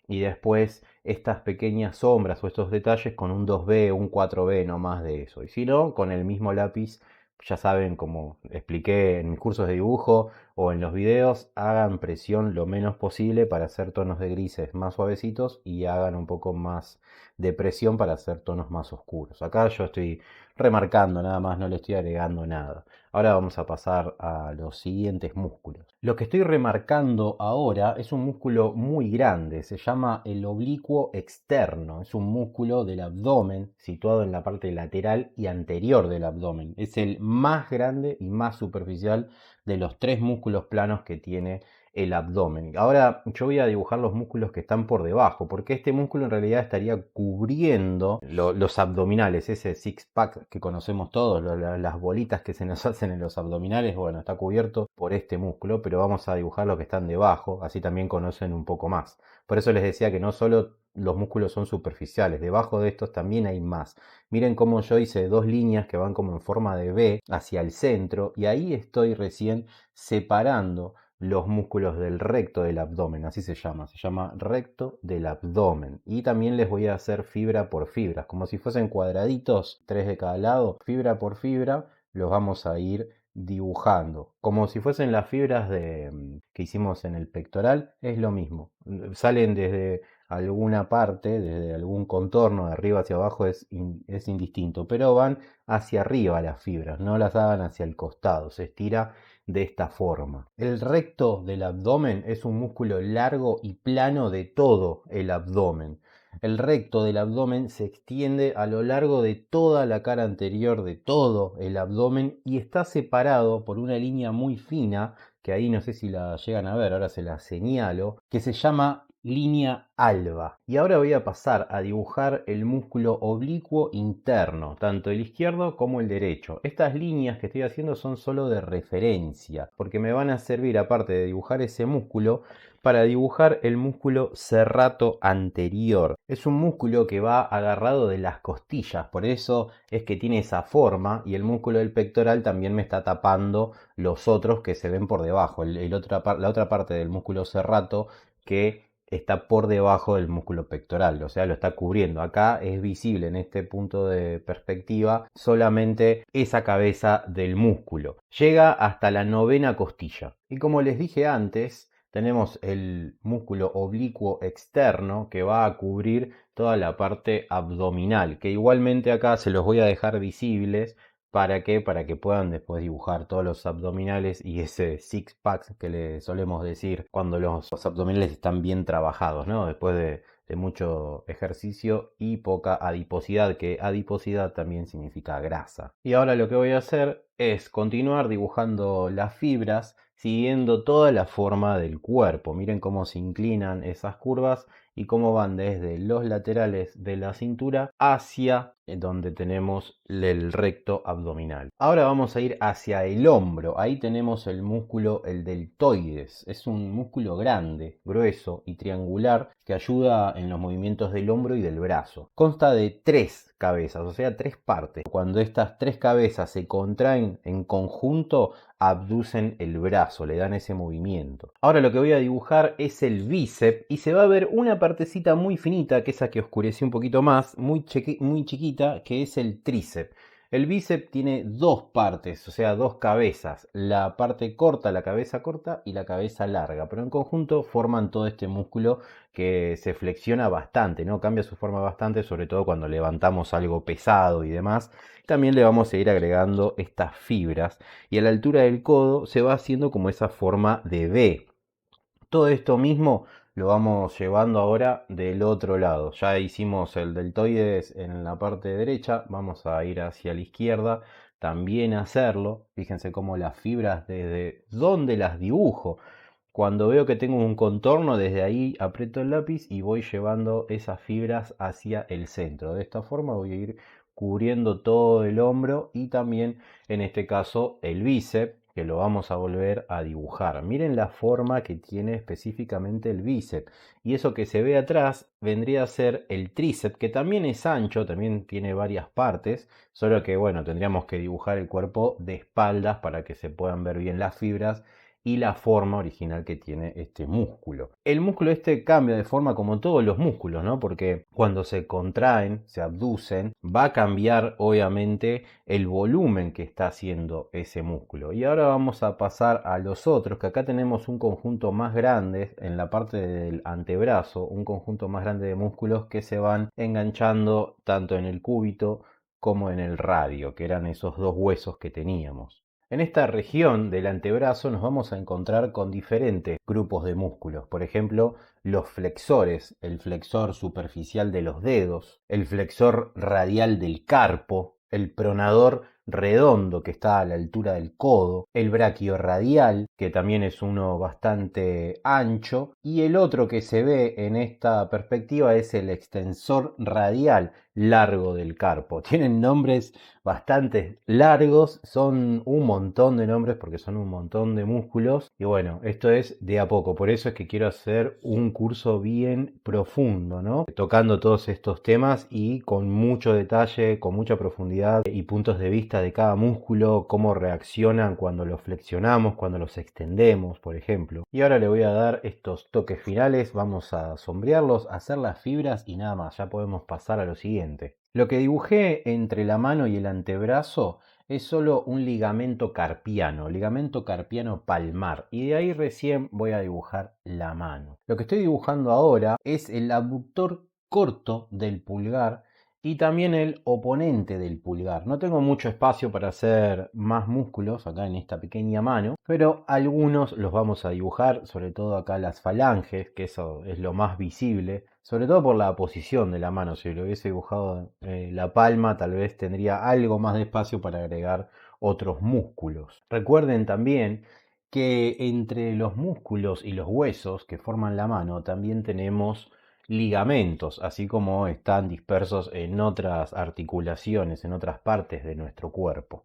y después estas pequeñas sombras o estos detalles con un 2B o un 4B, no más de eso. Y si no, con el mismo lápiz, ya saben, como expliqué en mis cursos de dibujo o en los videos, hagan presión lo menos posible para hacer tonos de grises más suavecitos y hagan un poco más de presión para hacer tonos más oscuros. Acá yo estoy remarcando nada más, no le estoy agregando nada. Ahora vamos a pasar a los siguientes músculos. Lo que estoy remarcando ahora es un músculo muy grande, se llama el oblicuo externo. Es un músculo del abdomen situado en la parte lateral y anterior del abdomen. Es el más grande y más superficial de los 3 músculos planos que tiene el abdomen. Ahora yo voy a dibujar los músculos que están por debajo, porque este músculo en realidad estaría cubriendo los abdominales, ese six pack que conocemos todos, las bolitas que se nos hacen en los abdominales. Bueno, está cubierto por este músculo, pero vamos a dibujar los que están debajo, así también conocen un poco más. Por eso les decía que no solo los músculos son superficiales, debajo de estos también hay más. Miren cómo yo hice 2 líneas que van como en forma de V hacia el centro, y ahí estoy recién separando los músculos del recto del abdomen, así se llama recto del abdomen. Y también les voy a hacer fibra por fibra, como si fuesen cuadraditos, 3 de cada lado, fibra por fibra, los vamos a ir dibujando, como si fuesen las fibras que hicimos en el pectoral. Es lo mismo, salen desde alguna parte, desde algún contorno de arriba hacia abajo, es indistinto, pero van hacia arriba las fibras, no las hagan hacia el costado, se estira de esta forma. El recto del abdomen es un músculo largo y plano de todo el abdomen. El recto del abdomen se extiende a lo largo de toda la cara anterior de todo el abdomen y está separado por una línea muy fina, que ahí no sé si la llegan a ver, ahora se la señalo, que se llama línea alba. Y ahora voy a pasar a dibujar el músculo oblicuo interno, tanto el izquierdo como el derecho. Estas líneas que estoy haciendo son solo de referencia, porque me van a servir, aparte de dibujar ese músculo, para dibujar el músculo serrato anterior. Es un músculo que va agarrado de las costillas, por eso es que tiene esa forma, y el músculo del pectoral también me está tapando los otros que se ven por debajo, la otra parte del músculo serrato que está por debajo del músculo pectoral, o sea, lo está cubriendo. Acá es visible en este punto de perspectiva solamente esa cabeza del músculo. Llega hasta la 9ª costilla. Y como les dije antes, tenemos el músculo oblicuo externo que va a cubrir toda la parte abdominal, que igualmente acá se los voy a dejar visibles. ¿Para qué? Para que puedan después dibujar todos los abdominales y ese six pack que le solemos decir cuando los abdominales están bien trabajados, ¿no? Después de mucho ejercicio y poca adiposidad, que adiposidad también significa grasa. Y ahora lo que voy a hacer es continuar dibujando las fibras siguiendo toda la forma del cuerpo. Miren cómo se inclinan esas curvas y cómo van desde los laterales de la cintura hacia donde tenemos el recto abdominal. Ahora vamos a ir hacia el hombro. Ahí tenemos el músculo, el deltoides. Es un músculo grande, grueso y triangular que ayuda en los movimientos del hombro y del brazo. Consta de 3 cabezas, o sea, 3 partes. Cuando estas 3 cabezas se contraen en conjunto, abducen el brazo, le dan ese movimiento. Ahora lo que voy a dibujar es el bíceps y se va a ver una partecita muy finita, que es esa que oscurecí un poquito más, muy chiquita, que es el tríceps. El bíceps tiene 2 partes, o sea, 2 cabezas. La parte corta, la cabeza corta y la cabeza larga. Pero en conjunto forman todo este músculo que se flexiona bastante, ¿no? Cambia su forma bastante, sobre todo cuando levantamos algo pesado y demás. También le vamos a ir agregando estas fibras. Y a la altura del codo se va haciendo como esa forma de V. Todo esto mismo lo vamos llevando ahora del otro lado. Ya hicimos el deltoides en la parte derecha, vamos a ir hacia la izquierda, también hacerlo. Fíjense cómo las fibras, desde dónde las dibujo. Cuando veo que tengo un contorno, desde ahí aprieto el lápiz y voy llevando esas fibras hacia el centro. De esta forma voy a ir cubriendo todo el hombro y también en este caso el bíceps, que lo vamos a volver a dibujar. Miren la forma que tiene específicamente el bíceps. Y eso que se ve atrás vendría a ser el tríceps, que también es ancho, también tiene varias partes, solo que bueno, tendríamos que dibujar el cuerpo de espaldas para que se puedan ver bien las fibras y la forma original que tiene este músculo. El músculo este cambia de forma como todos los músculos, ¿no? Porque cuando se contraen, se abducen, va a cambiar obviamente el volumen que está haciendo ese músculo. Y ahora vamos a pasar a los otros, que acá tenemos un conjunto más grande en la parte del antebrazo, un conjunto más grande de músculos que se van enganchando tanto en el cúbito como en el radio, que eran esos 2 huesos que teníamos. En esta región del antebrazo nos vamos a encontrar con diferentes grupos de músculos, por ejemplo, los flexores, el flexor superficial de los dedos, el flexor radial del carpo, el pronador redondo que está a la altura del codo, el braquiorradial, que también es uno bastante ancho, y el otro que se ve en esta perspectiva es el extensor radial largo del carpo. Tienen nombres bastante largos, son un montón de nombres porque son un montón de músculos y bueno, esto es de a poco, por eso es que quiero hacer un curso bien profundo, ¿no? Tocando todos estos temas y con mucho detalle, con mucha profundidad y puntos de vista de cada músculo, cómo reaccionan cuando los flexionamos, cuando los extendemos, por ejemplo. Y ahora le voy a dar estos toques finales, vamos a sombrearlos, hacer las fibras y nada más, ya podemos pasar a lo siguiente. Lo que dibujé entre la mano y el antebrazo es solo un ligamento carpiano palmar, y de ahí recién voy a dibujar la mano. Lo que estoy dibujando ahora es el abductor corto del pulgar y también el oponente del pulgar. No tengo mucho espacio para hacer más músculos acá en esta pequeña mano, pero algunos los vamos a dibujar, sobre todo acá las falanges, que eso es lo más visible, sobre todo por la posición de la mano. Si lo hubiese dibujado la palma, tal vez tendría algo más de espacio para agregar otros músculos. Recuerden también que entre los músculos y los huesos que forman la mano también tenemos ligamentos, así como están dispersos en otras articulaciones, en otras partes de nuestro cuerpo.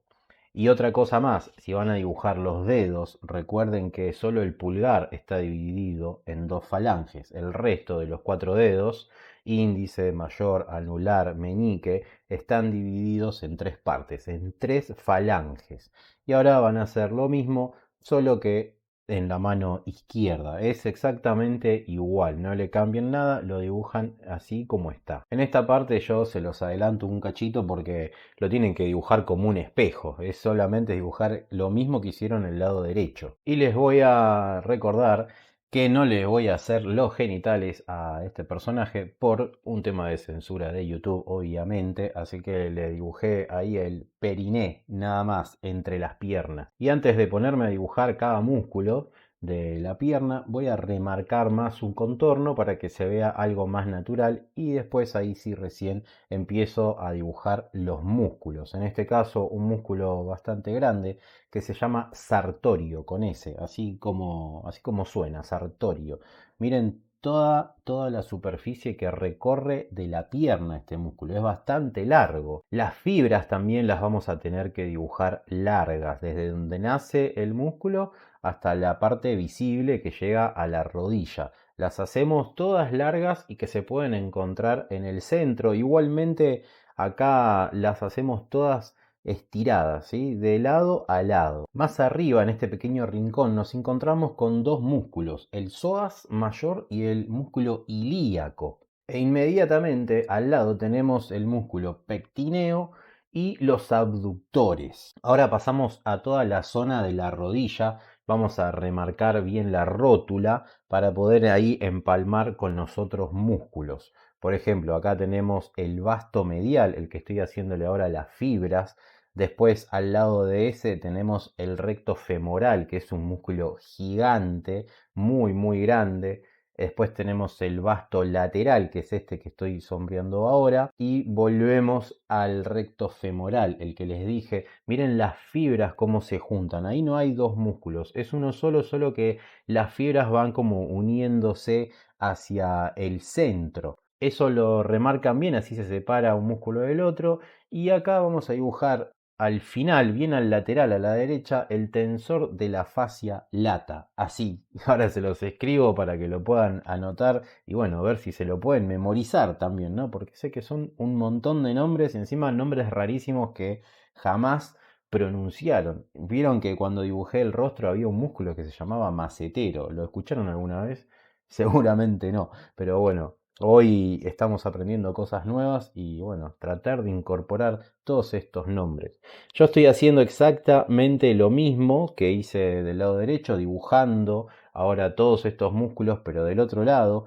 Y otra cosa más, si van a dibujar los dedos, recuerden que solo el pulgar está dividido en 2 falanges. El resto de los 4 dedos, índice, mayor, anular, meñique, están divididos en 3 partes, en 3 falanges. Y ahora van a hacer lo mismo, solo que en la mano izquierda. Es exactamente igual, no le cambian nada, lo dibujan así como está. En esta parte yo se los adelanto un cachito porque lo tienen que dibujar como un espejo. Es solamente dibujar lo mismo que hicieron el lado derecho. Y les voy a recordar que no le voy a hacer los genitales a este personaje por un tema de censura de YouTube, obviamente, así que le dibujé ahí el periné nada más entre las piernas. Y antes de ponerme a dibujar cada músculo de la pierna, voy a remarcar más su contorno para que se vea algo más natural y después ahí sí recién empiezo a dibujar los músculos. En este caso un músculo bastante grande que se llama sartorio con S, así como suena, sartorio. Miren toda la superficie que recorre de la pierna este músculo, es bastante largo. Las fibras también las vamos a tener que dibujar largas, desde donde nace el músculo hasta la parte visible que llega a la rodilla. Las hacemos todas largas y que se pueden encontrar en el centro. Igualmente acá las hacemos todas estiradas, ¿sí? De lado a lado. Más arriba, en este pequeño rincón, nos encontramos con dos músculos, el psoas mayor y el músculo ilíaco. E inmediatamente al lado tenemos el músculo pectíneo y los abductores. Ahora pasamos a toda la zona de la rodilla. Vamos a remarcar bien la rótula para poder ahí empalmar con los otros músculos. Por ejemplo, acá tenemos el vasto medial, el que estoy haciéndole ahora las fibras. Después al lado de ese tenemos el recto femoral, que es un músculo gigante, muy grande. Después tenemos el vasto lateral, que es este que estoy sombreando ahora. Y volvemos al recto femoral, el que les dije. Miren las fibras cómo se juntan. Ahí no hay dos músculos, es uno solo, solo que las fibras van como uniéndose hacia el centro. Eso lo remarcan bien, así se separa un músculo del otro. Y acá vamos a dibujar al final, bien al lateral, a la derecha, el tensor de la fascia lata. Así. Ahora se los escribo para que lo puedan anotar y bueno, ver si se lo pueden memorizar también, ¿no? Porque sé que son un montón de nombres, y encima nombres rarísimos que jamás pronunciaron. Vieron que cuando dibujé el rostro había un músculo que se llamaba macetero. ¿Lo escucharon alguna vez? Seguramente no, pero bueno, hoy estamos aprendiendo cosas nuevas y bueno, tratar de incorporar todos estos nombres. Yo estoy haciendo exactamente lo mismo que hice del lado derecho, dibujando ahora todos estos músculos, pero del otro lado.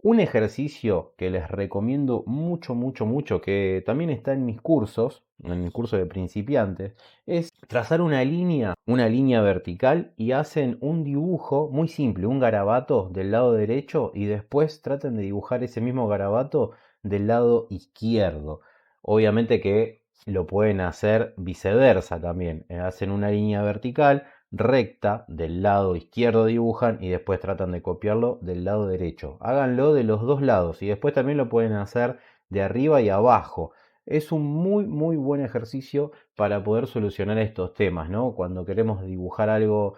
Un ejercicio que les recomiendo mucho, que también está en mis cursos, en el curso de principiantes, es trazar una línea vertical y hacen un dibujo muy simple, un garabato del lado derecho y después traten de dibujar ese mismo garabato del lado izquierdo. Obviamente que lo pueden hacer viceversa también, hacen una línea vertical recta del lado izquierdo dibujan y después tratan de copiarlo del lado derecho. Háganlo de los dos lados y después también lo pueden hacer de arriba y abajo. Es un muy buen ejercicio para poder solucionar estos temas, ¿no? Cuando queremos dibujar algo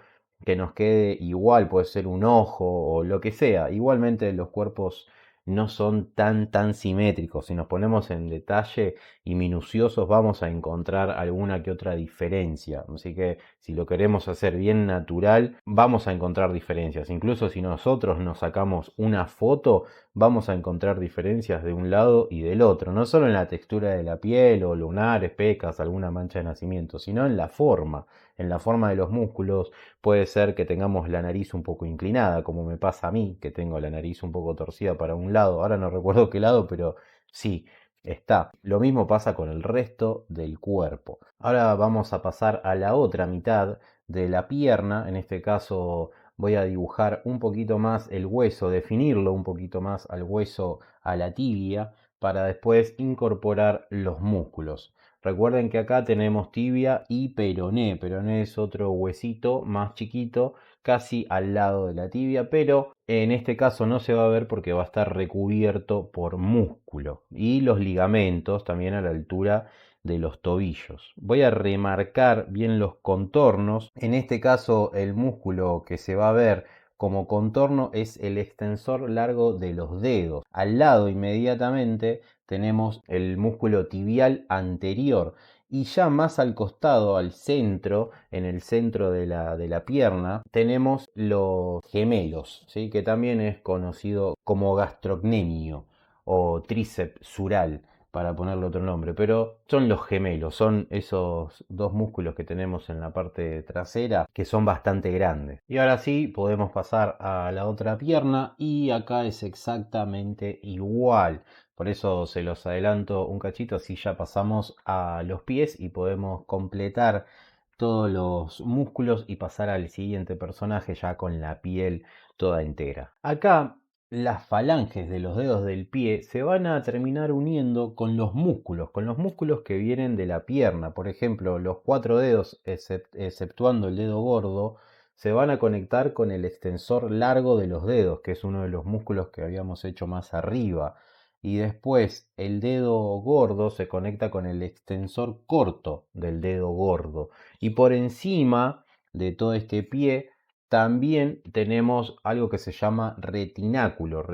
que nos quede igual, puede ser un ojo o lo que sea. Igualmente los cuerpos no son tan simétricos. Si nos ponemos en detalle y minuciosos vamos a encontrar alguna que otra diferencia. Así que si lo queremos hacer bien natural, vamos a encontrar diferencias. Incluso si nosotros nos sacamos una foto, vamos a encontrar diferencias de un lado y del otro. No solo en la textura de la piel o lunares, pecas, alguna mancha de nacimiento, sino en la forma. En la forma de los músculos puede ser que tengamos la nariz un poco inclinada, como me pasa a mí, que tengo la nariz un poco torcida para un lado. Ahora no recuerdo qué lado, pero sí, está. Lo mismo pasa con el resto del cuerpo. Ahora vamos a pasar a la otra mitad de la pierna. En este caso voy a dibujar un poquito más el hueso, definirlo un poquito más al hueso, a la tibia, para después incorporar los músculos. Recuerden que acá tenemos tibia y peroné. Peroné es otro huesito más chiquito, casi al lado de la tibia, pero en este caso no se va a ver porque va a estar recubierto por músculo y los ligamentos también a la altura de los tobillos. Voy a remarcar bien los contornos. En este caso el músculo que se va a ver como contorno es el extensor largo de los dedos. Al lado inmediatamente tenemos el músculo tibial anterior y ya más al costado, al centro, en el centro de la pierna, tenemos los gemelos, ¿sí? Que también es conocido como gastrocnemio o tríceps sural, para ponerle otro nombre, pero son los gemelos, son esos dos músculos que tenemos en la parte trasera que son bastante grandes. Y ahora sí, podemos pasar a la otra pierna y acá es exactamente igual. Por eso se los adelanto un cachito, así ya pasamos a los pies y podemos completar todos los músculos y pasar al siguiente personaje ya con la piel toda entera. Acá las falanges de los dedos del pie se van a terminar uniendo con los músculos que vienen de la pierna. Por ejemplo, los cuatro dedos, exceptuando el dedo gordo, se van a conectar con el extensor largo de los dedos, que es uno de los músculos que habíamos hecho más arriba. Y después el dedo gordo se conecta con el extensor corto del dedo gordo. Y por encima de todo este pie También tenemos algo que se llama retináculo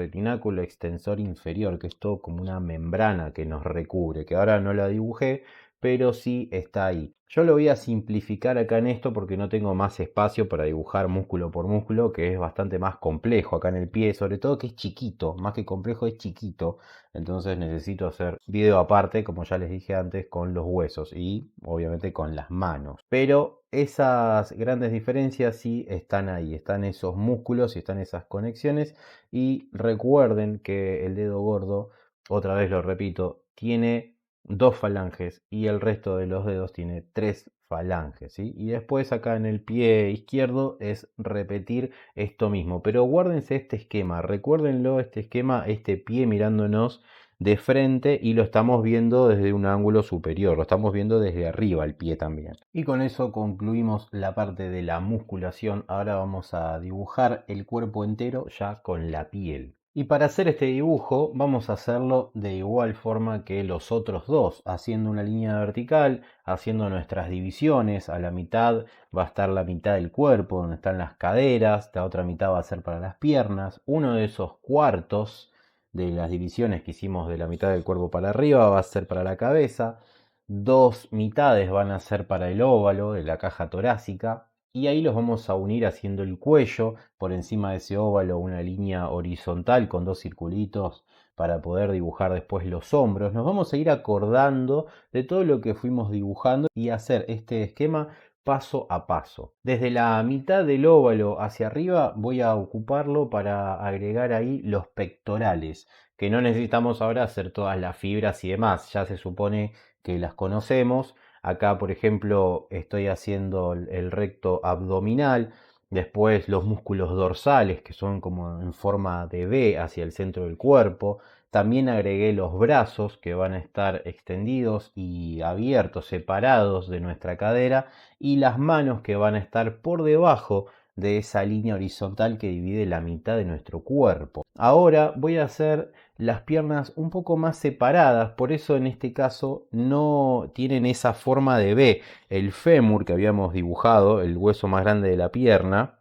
extensor inferior, que es todo como una membrana que nos recubre, que ahora no la dibujé, pero sí está ahí. Yo lo voy a simplificar acá en esto porque no tengo más espacio para dibujar músculo por músculo, que es bastante más complejo acá en el pie, sobre todo que es chiquito, más que complejo es chiquito. Entonces necesito hacer video aparte, como ya les dije antes, con los huesos y obviamente con las manos. Pero esas grandes diferencias sí están ahí, están esos músculos y están esas conexiones. Y recuerden que el dedo gordo, otra vez lo repito, tiene dos falanges y el resto de los dedos tiene tres falanges, ¿sí? Y después acá en el pie izquierdo es repetir esto mismo, pero guárdense este esquema, recuérdenlo este esquema, este pie mirándonos de frente y lo estamos viendo desde un ángulo superior, lo estamos viendo desde arriba el pie también. Y con eso concluimos la parte de la musculación. Ahora vamos a dibujar el cuerpo entero ya con la piel. Y para hacer este dibujo vamos a hacerlo de igual forma que los otros dos, haciendo una línea vertical, haciendo nuestras divisiones. A la mitad va a estar la mitad del cuerpo, donde están las caderas, la otra mitad va a ser para las piernas. Uno de esos cuartos de las divisiones que hicimos de la mitad del cuerpo para arriba va a ser para la cabeza. Dos mitades van a ser para el óvalo de la caja torácica. Y ahí los vamos a unir haciendo el cuello, por encima de ese óvalo una línea horizontal con dos circulitos para poder dibujar después los hombros. Nos vamos a ir acordando de todo lo que fuimos dibujando y hacer este esquema paso a paso. Desde la mitad del óvalo hacia arriba voy a ocuparlo para agregar ahí los pectorales, que no necesitamos ahora hacer todas las fibras y demás, ya se supone que las conocemos. Acá, por ejemplo, estoy haciendo el recto abdominal, después los músculos dorsales, que son como en forma de V hacia el centro del cuerpo. También agregué los brazos, que van a estar extendidos y abiertos, separados de nuestra cadera, y las manos, que van a estar por debajo de esa línea horizontal que divide la mitad de nuestro cuerpo. Ahora voy a hacer las piernas un poco más separadas, por eso en este caso no tienen esa forma de V. El fémur que habíamos dibujado, el hueso más grande de la pierna,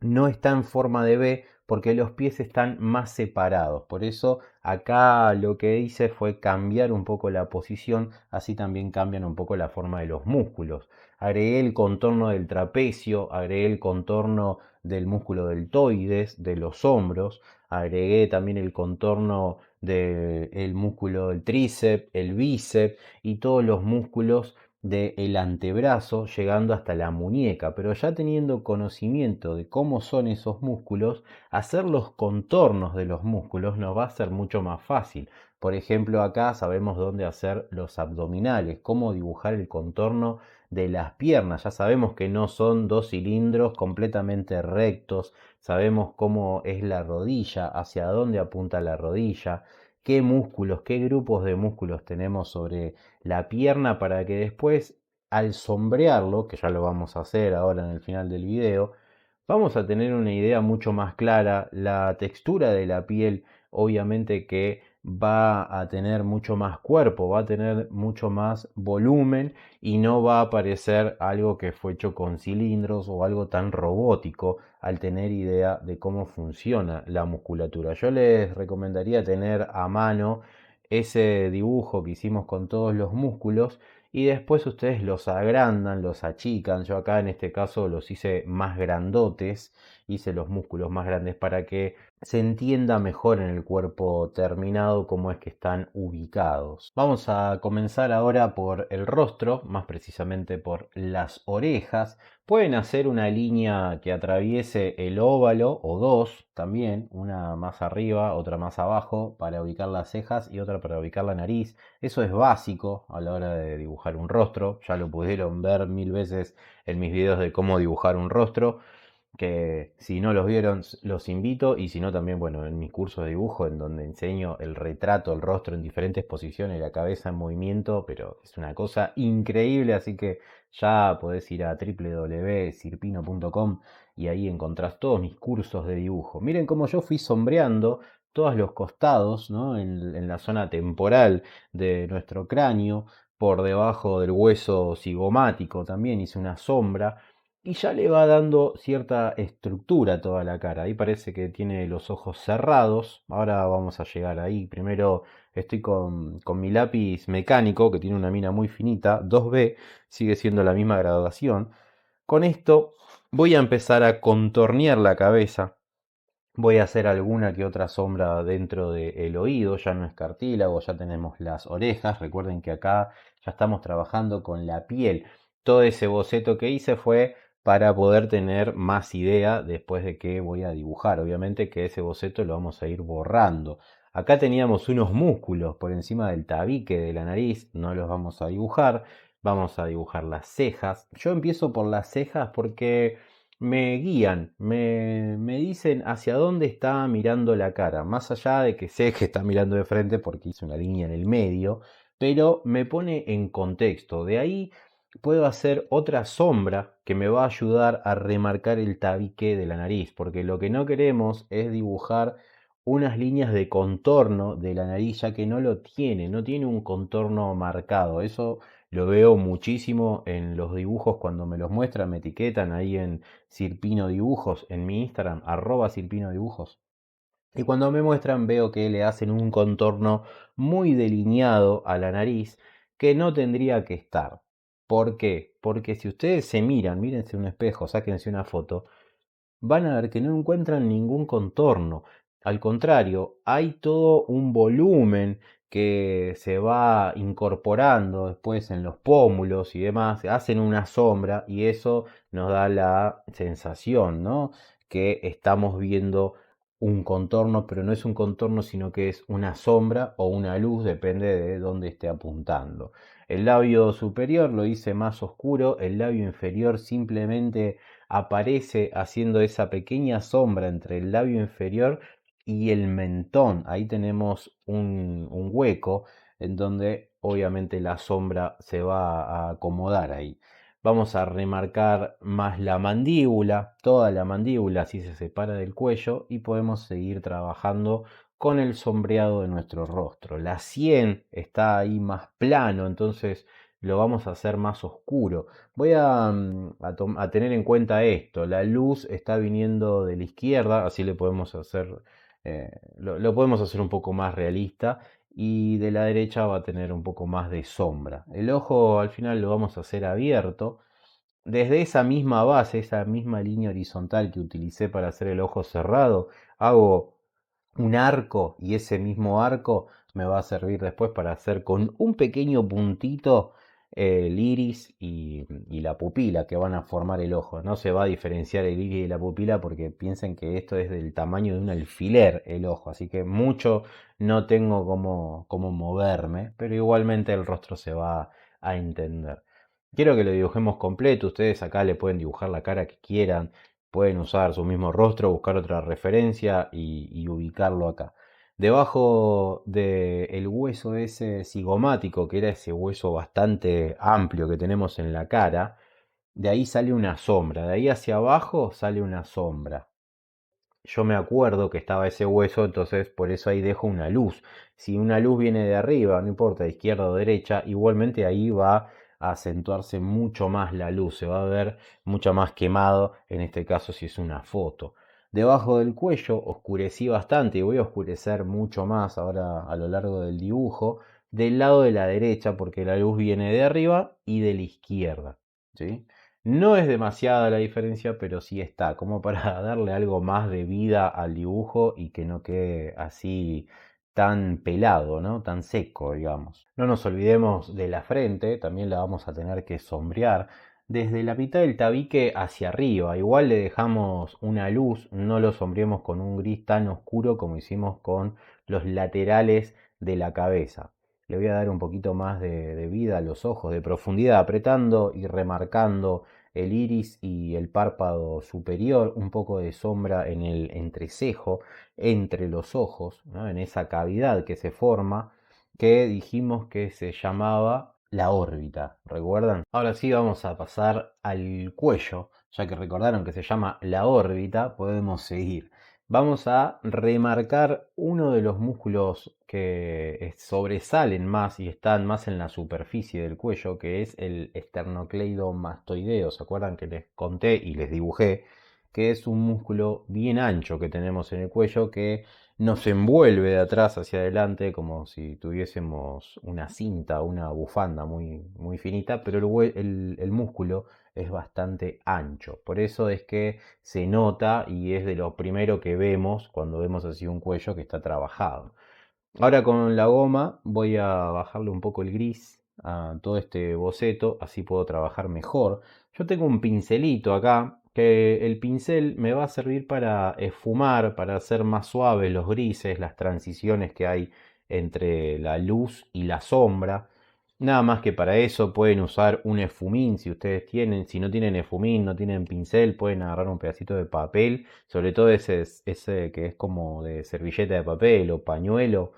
no está en forma de V porque los pies están más separados. Por eso acá lo que hice fue cambiar un poco la posición, así también cambian un poco la forma de los músculos. Agregué el contorno del trapecio, agregué el contorno del músculo deltoides, de los hombros, agregué también el contorno del músculo del tríceps, el bíceps y todos los músculos del antebrazo llegando hasta la muñeca, pero ya teniendo conocimiento de cómo son esos músculos, hacer los contornos de los músculos nos va a ser mucho más fácil. Por ejemplo, acá sabemos dónde hacer los abdominales, cómo dibujar el contorno de las piernas. Ya sabemos que no son dos cilindros completamente rectos, sabemos cómo es la rodilla, hacia dónde apunta la rodilla, qué músculos, qué grupos de músculos tenemos sobre la pierna para que después, al sombrearlo, que ya lo vamos a hacer ahora en el final del video, vamos a tener una idea mucho más clara. La textura de la piel obviamente que va a tener mucho más cuerpo, va a tener mucho más volumen y no va a parecer algo que fue hecho con cilindros o algo tan robótico al tener idea de cómo funciona la musculatura. Yo les recomendaría tener a mano ese dibujo que hicimos con todos los músculos y después ustedes los agrandan, los achican. Yo acá en este caso los hice más grandotes, hice los músculos más grandes para que se entienda mejor en el cuerpo terminado cómo es que están ubicados. Vamos a comenzar ahora por el rostro, más precisamente por las orejas. Pueden hacer una línea que atraviese el óvalo o dos también, una más arriba, otra más abajo para ubicar las cejas y otra para ubicar la nariz. Eso es básico a la hora de dibujar un rostro, ya lo pudieron ver mil veces en mis videos de cómo dibujar un rostro, que si no los vieron los invito, y si no también, bueno, en mis cursos de dibujo en donde enseño el retrato, el rostro en diferentes posiciones, la cabeza en movimiento, pero es una cosa increíble, así que ya podés ir a www.sirpino.com y ahí encontrás todos mis cursos de dibujo. Miren cómo yo fui sombreando todos los costados, ¿no? En la zona temporal de nuestro cráneo, por debajo del hueso cigomático también hice una sombra. y ya le va dando cierta estructura a toda la cara. Ahí parece que tiene los ojos cerrados. Ahora vamos a llegar ahí. Primero estoy con mi lápiz mecánico que tiene una mina muy finita, 2B, sigue siendo la misma graduación. Con esto voy a empezar a contornear la cabeza. Voy a hacer alguna que otra sombra dentro del oído, ya no es cartílago, ya tenemos las orejas. Recuerden que acá ya estamos trabajando con la piel. Todo ese boceto que hice fue para poder tener más idea después de que voy a dibujar. Obviamente que ese boceto lo vamos a ir borrando. Acá teníamos unos músculos por encima del tabique de la nariz, no los vamos a dibujar. Vamos a dibujar las cejas. Yo empiezo por las cejas porque me guían, me dicen hacia dónde está mirando la cara, más allá de que sé que está mirando de frente porque hice una línea en el medio, pero me pone en contexto. De ahí puedo hacer otra sombra que me va a ayudar a remarcar el tabique de la nariz, porque lo que no queremos es dibujar unas líneas de contorno de la nariz, ya que no lo tiene, no tiene un contorno marcado. Eso lo veo muchísimo en los dibujos cuando me los muestran, me etiquetan ahí en Sirpino Dibujos, en mi Instagram, @Sirpino Dibujos. Y cuando me muestran veo que le hacen un contorno muy delineado a la nariz que no tendría que estar. ¿Por qué? Porque si ustedes se miran, mírense un espejo, sáquense una foto, van a ver que no encuentran ningún contorno. Al contrario, hay todo un volumen que se va incorporando después en los pómulos y demás, hacen una sombra y eso nos da la sensación, ¿no? Que estamos viendo un contorno, pero no es un contorno, sino que es una sombra o una luz, depende de dónde esté apuntando. El labio superior lo hice más oscuro, el labio inferior simplemente aparece haciendo esa pequeña sombra entre el labio inferior y el mentón. Ahí tenemos un hueco en donde obviamente la sombra se va a acomodar ahí. Vamos a remarcar más la mandíbula, toda la mandíbula así se separa del cuello y podemos seguir trabajando con el sombreado de nuestro rostro. La sien está ahí más plano, entonces lo vamos a hacer más oscuro. Voy a tener en cuenta esto, la luz está viniendo de la izquierda, así le podemos hacer, lo podemos hacer un poco más realista y de la derecha va a tener un poco más de sombra. El ojo al final lo vamos a hacer abierto. Desde esa misma base, esa misma línea horizontal que utilicé para hacer el ojo cerrado, hago un arco y ese mismo arco me va a servir después para hacer con un pequeño puntito el iris y la pupila que van a formar el ojo. No se va a diferenciar el iris y la pupila porque piensen que esto es del tamaño de un alfiler el ojo, así que mucho no tengo cómo moverme, pero igualmente el rostro se va a entender. Quiero que lo dibujemos completo, ustedes acá le pueden dibujar la cara que quieran, pueden usar su mismo rostro, buscar otra referencia y ubicarlo acá. Debajo del hueso ese cigomático, que era ese hueso bastante amplio que tenemos en la cara, de ahí sale una sombra, de ahí hacia abajo sale una sombra. Yo me acuerdo que estaba ese hueso, entonces por eso ahí dejo una luz. Si una luz viene de arriba, no importa, de izquierda o derecha, igualmente ahí va a acentuarse mucho más la luz, se va a ver mucho más quemado, en este caso si es una foto. Debajo del cuello oscurecí bastante y voy a oscurecer mucho más ahora a lo largo del dibujo, del lado de la derecha porque la luz viene de arriba y de la izquierda. ¿Sí? No es demasiada la diferencia, pero sí está, como para darle algo más de vida al dibujo y que no quede así tan pelado, ¿no? Tan seco, digamos. No nos olvidemos de la frente, también la vamos a tener que sombrear. Desde la mitad del tabique hacia arriba, igual le dejamos una luz, no lo sombreemos con un gris tan oscuro como hicimos con los laterales de la cabeza. Le voy a dar un poquito más de vida a los ojos, de profundidad, apretando y remarcando el iris y el párpado superior, un poco de sombra en el entrecejo, entre los ojos, ¿no? En esa cavidad que se forma, que dijimos que se llamaba la órbita, ¿recuerdan? Ahora sí vamos a pasar al cuello, ya que recordaron que se llama la órbita, podemos seguir. vamos a remarcar uno de los músculos que sobresalen más y están más en la superficie del cuello, que es el esternocleidomastoideo. ¿Se acuerdan que les conté y les dibujé? Que es un músculo bien ancho que tenemos en el cuello que nos envuelve de atrás hacia adelante como si tuviésemos una cinta, una bufanda muy, muy finita, pero el músculo es bastante ancho. Por eso es que se nota y es de lo primero que vemos cuando vemos así un cuello que está trabajado. Ahora con la goma voy a bajarle un poco el gris a todo este boceto, así puedo trabajar mejor. Yo tengo un pincelito acá, que el pincel me va a servir para esfumar, para hacer más suaves los grises, las transiciones que hay entre la luz y la sombra. Nada más que para eso pueden usar un esfumín si ustedes tienen. Si no tienen esfumín, no tienen pincel, pueden agarrar un pedacito de papel, sobre todo ese que es como de servilleta de papel o pañuelo,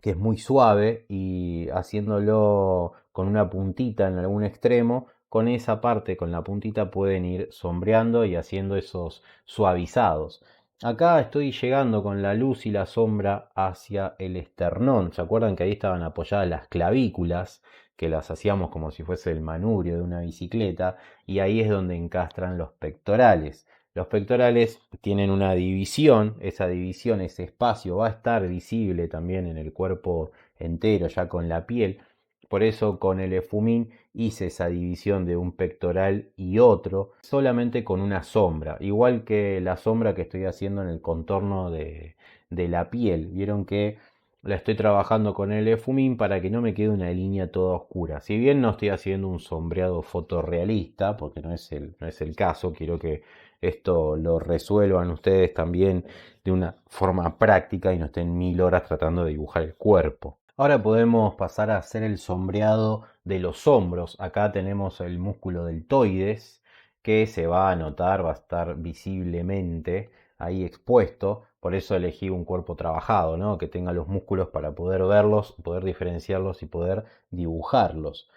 que es muy suave, y haciéndolo con una puntita en algún extremo, con esa parte, con la puntita, pueden ir sombreando y haciendo esos suavizados. Acá estoy llegando con la luz y la sombra hacia el esternón. ¿Se acuerdan que ahí estaban apoyadas las clavículas? Que las hacíamos como si fuese el manubrio de una bicicleta, y ahí es donde encastran los pectorales. Los pectorales tienen una división, esa división, ese espacio va a estar visible también en el cuerpo entero, ya con la piel. Por eso con el efumín hice esa división de un pectoral y otro, solamente con una sombra, igual que la sombra que estoy haciendo en el contorno de la piel. Vieron que la estoy trabajando con el efumín para que no me quede una línea toda oscura. Si bien no estoy haciendo un sombreado fotorrealista, porque no es el caso, quiero que esto lo resuelvan ustedes también de una forma práctica y no estén 1000 horas tratando de dibujar el cuerpo. Ahora podemos pasar a hacer el sombreado de los hombros. Acá tenemos el músculo deltoides que se va a notar, va a estar visiblemente ahí expuesto. Por eso elegí un cuerpo trabajado, ¿no? Que tenga los músculos para poder verlos, poder diferenciarlos y poder dibujarlos.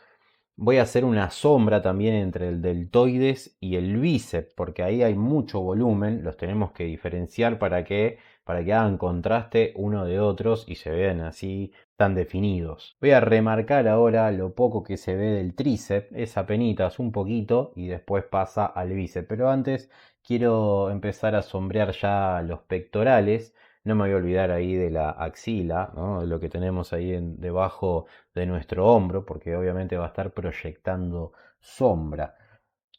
Voy a hacer una sombra también entre el deltoides y el bíceps, porque ahí hay mucho volumen, los tenemos que diferenciar para que hagan contraste uno de otros y se vean así tan definidos. Voy a remarcar ahora lo poco que se ve del tríceps, es apenitas un poquito y después pasa al bíceps, pero antes quiero empezar a sombrear ya los pectorales. No me voy a olvidar ahí de la axila, ¿no? De lo que tenemos ahí debajo de nuestro hombro, porque obviamente va a estar proyectando sombra.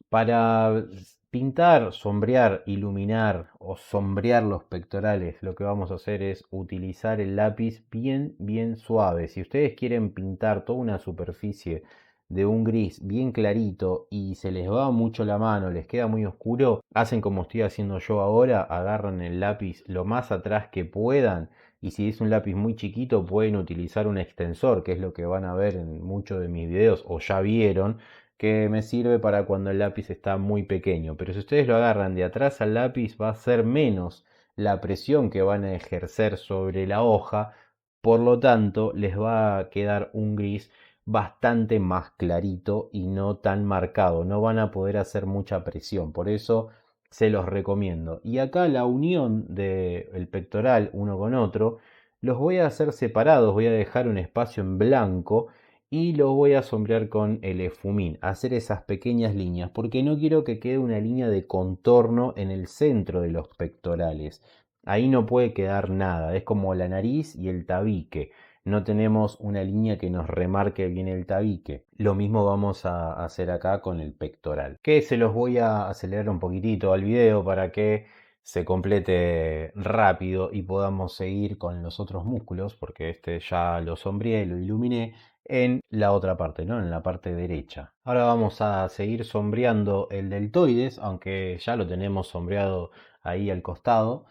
Para pintar, sombrear, iluminar o sombrear los pectorales, lo que vamos a hacer es utilizar el lápiz bien suave. Si ustedes quieren pintar toda una superficie de un gris bien clarito y se les va mucho la mano, les queda muy oscuro, hacen como estoy haciendo yo ahora, agarran el lápiz lo más atrás que puedan, y si es un lápiz muy chiquito pueden utilizar un extensor, que es lo que van a ver en muchos de mis videos o ya vieron, que me sirve para cuando el lápiz está muy pequeño. Pero si ustedes lo agarran de atrás al lápiz, va a ser menos la presión que van a ejercer sobre la hoja, por lo tanto les va a quedar un gris bastante más clarito y no tan marcado, no van a poder hacer mucha presión, por eso se los recomiendo. Y acá la unión del pectoral uno con otro los voy a hacer separados, voy a dejar un espacio en blanco y lo voy a sombrear con el efumín, hacer esas pequeñas líneas, porque no quiero que quede una línea de contorno en el centro de los pectorales. Ahí no puede quedar nada, es como la nariz y el tabique. No tenemos una línea que nos remarque bien el tabique. Lo mismo vamos a hacer acá con el pectoral. Que se los voy a acelerar un poquitito al video para que se complete rápido y podamos seguir con los otros músculos, porque este ya lo sombreé, lo iluminé en la otra parte, ¿no? En la parte derecha. Ahora vamos a seguir sombreando el deltoides, aunque ya lo tenemos sombreado ahí al costado,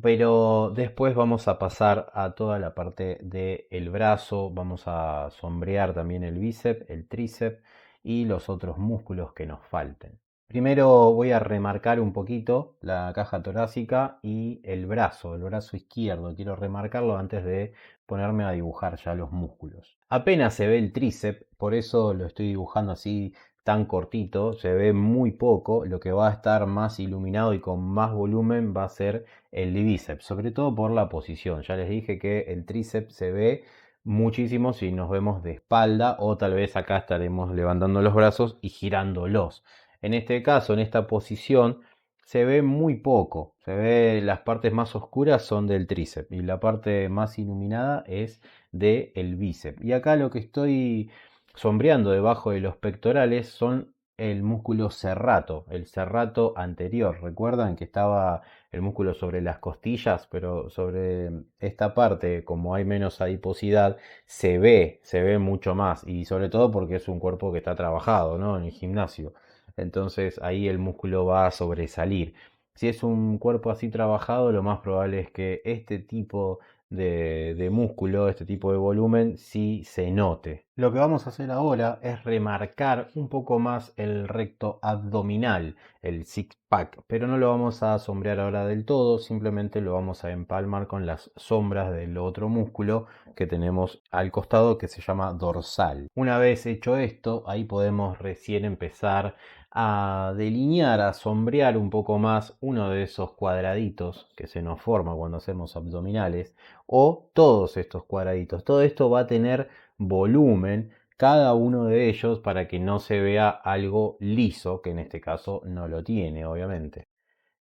pero después vamos a pasar a toda la parte del brazo, vamos a sombrear también el bíceps, el tríceps y los otros músculos que nos falten. Primero voy a remarcar un poquito la caja torácica y el brazo izquierdo. Quiero remarcarlo antes de ponerme a dibujar ya los músculos. Apenas se ve el tríceps, por eso lo estoy dibujando así tan cortito, se ve muy poco. Lo que va a estar más iluminado y con más volumen va a ser el bíceps, sobre todo por la posición. Ya les dije que el tríceps se ve muchísimo si nos vemos de espalda, o tal vez acá estaremos levantando los brazos y girándolos. En este caso, en esta posición, se ve muy poco. Se ve, las partes más oscuras son del tríceps y la parte más iluminada es del bíceps. Y acá lo que estoy sombreando debajo de los pectorales son el músculo serrato, el serrato anterior. Recuerdan que estaba el músculo sobre las costillas, pero sobre esta parte, como hay menos adiposidad, se ve mucho más, y sobre todo porque es un cuerpo que está trabajado, ¿no? En el gimnasio. Entonces ahí el músculo va a sobresalir. Si es un cuerpo así trabajado, lo más probable es que este tipo de músculo, este tipo de volumen, sí se note. Lo que vamos a hacer ahora es remarcar un poco más el recto abdominal, el six pack, pero no lo vamos a sombrear ahora del todo, simplemente lo vamos a empalmar con las sombras del otro músculo que tenemos al costado, que se llama dorsal. Una vez hecho esto, ahí podemos recién empezar a delinear, a sombrear un poco más uno de esos cuadraditos que se nos forma cuando hacemos abdominales, o todos estos cuadraditos. Todo esto va a tener volumen, cada uno de ellos, para que no se vea algo liso, que en este caso no lo tiene, obviamente.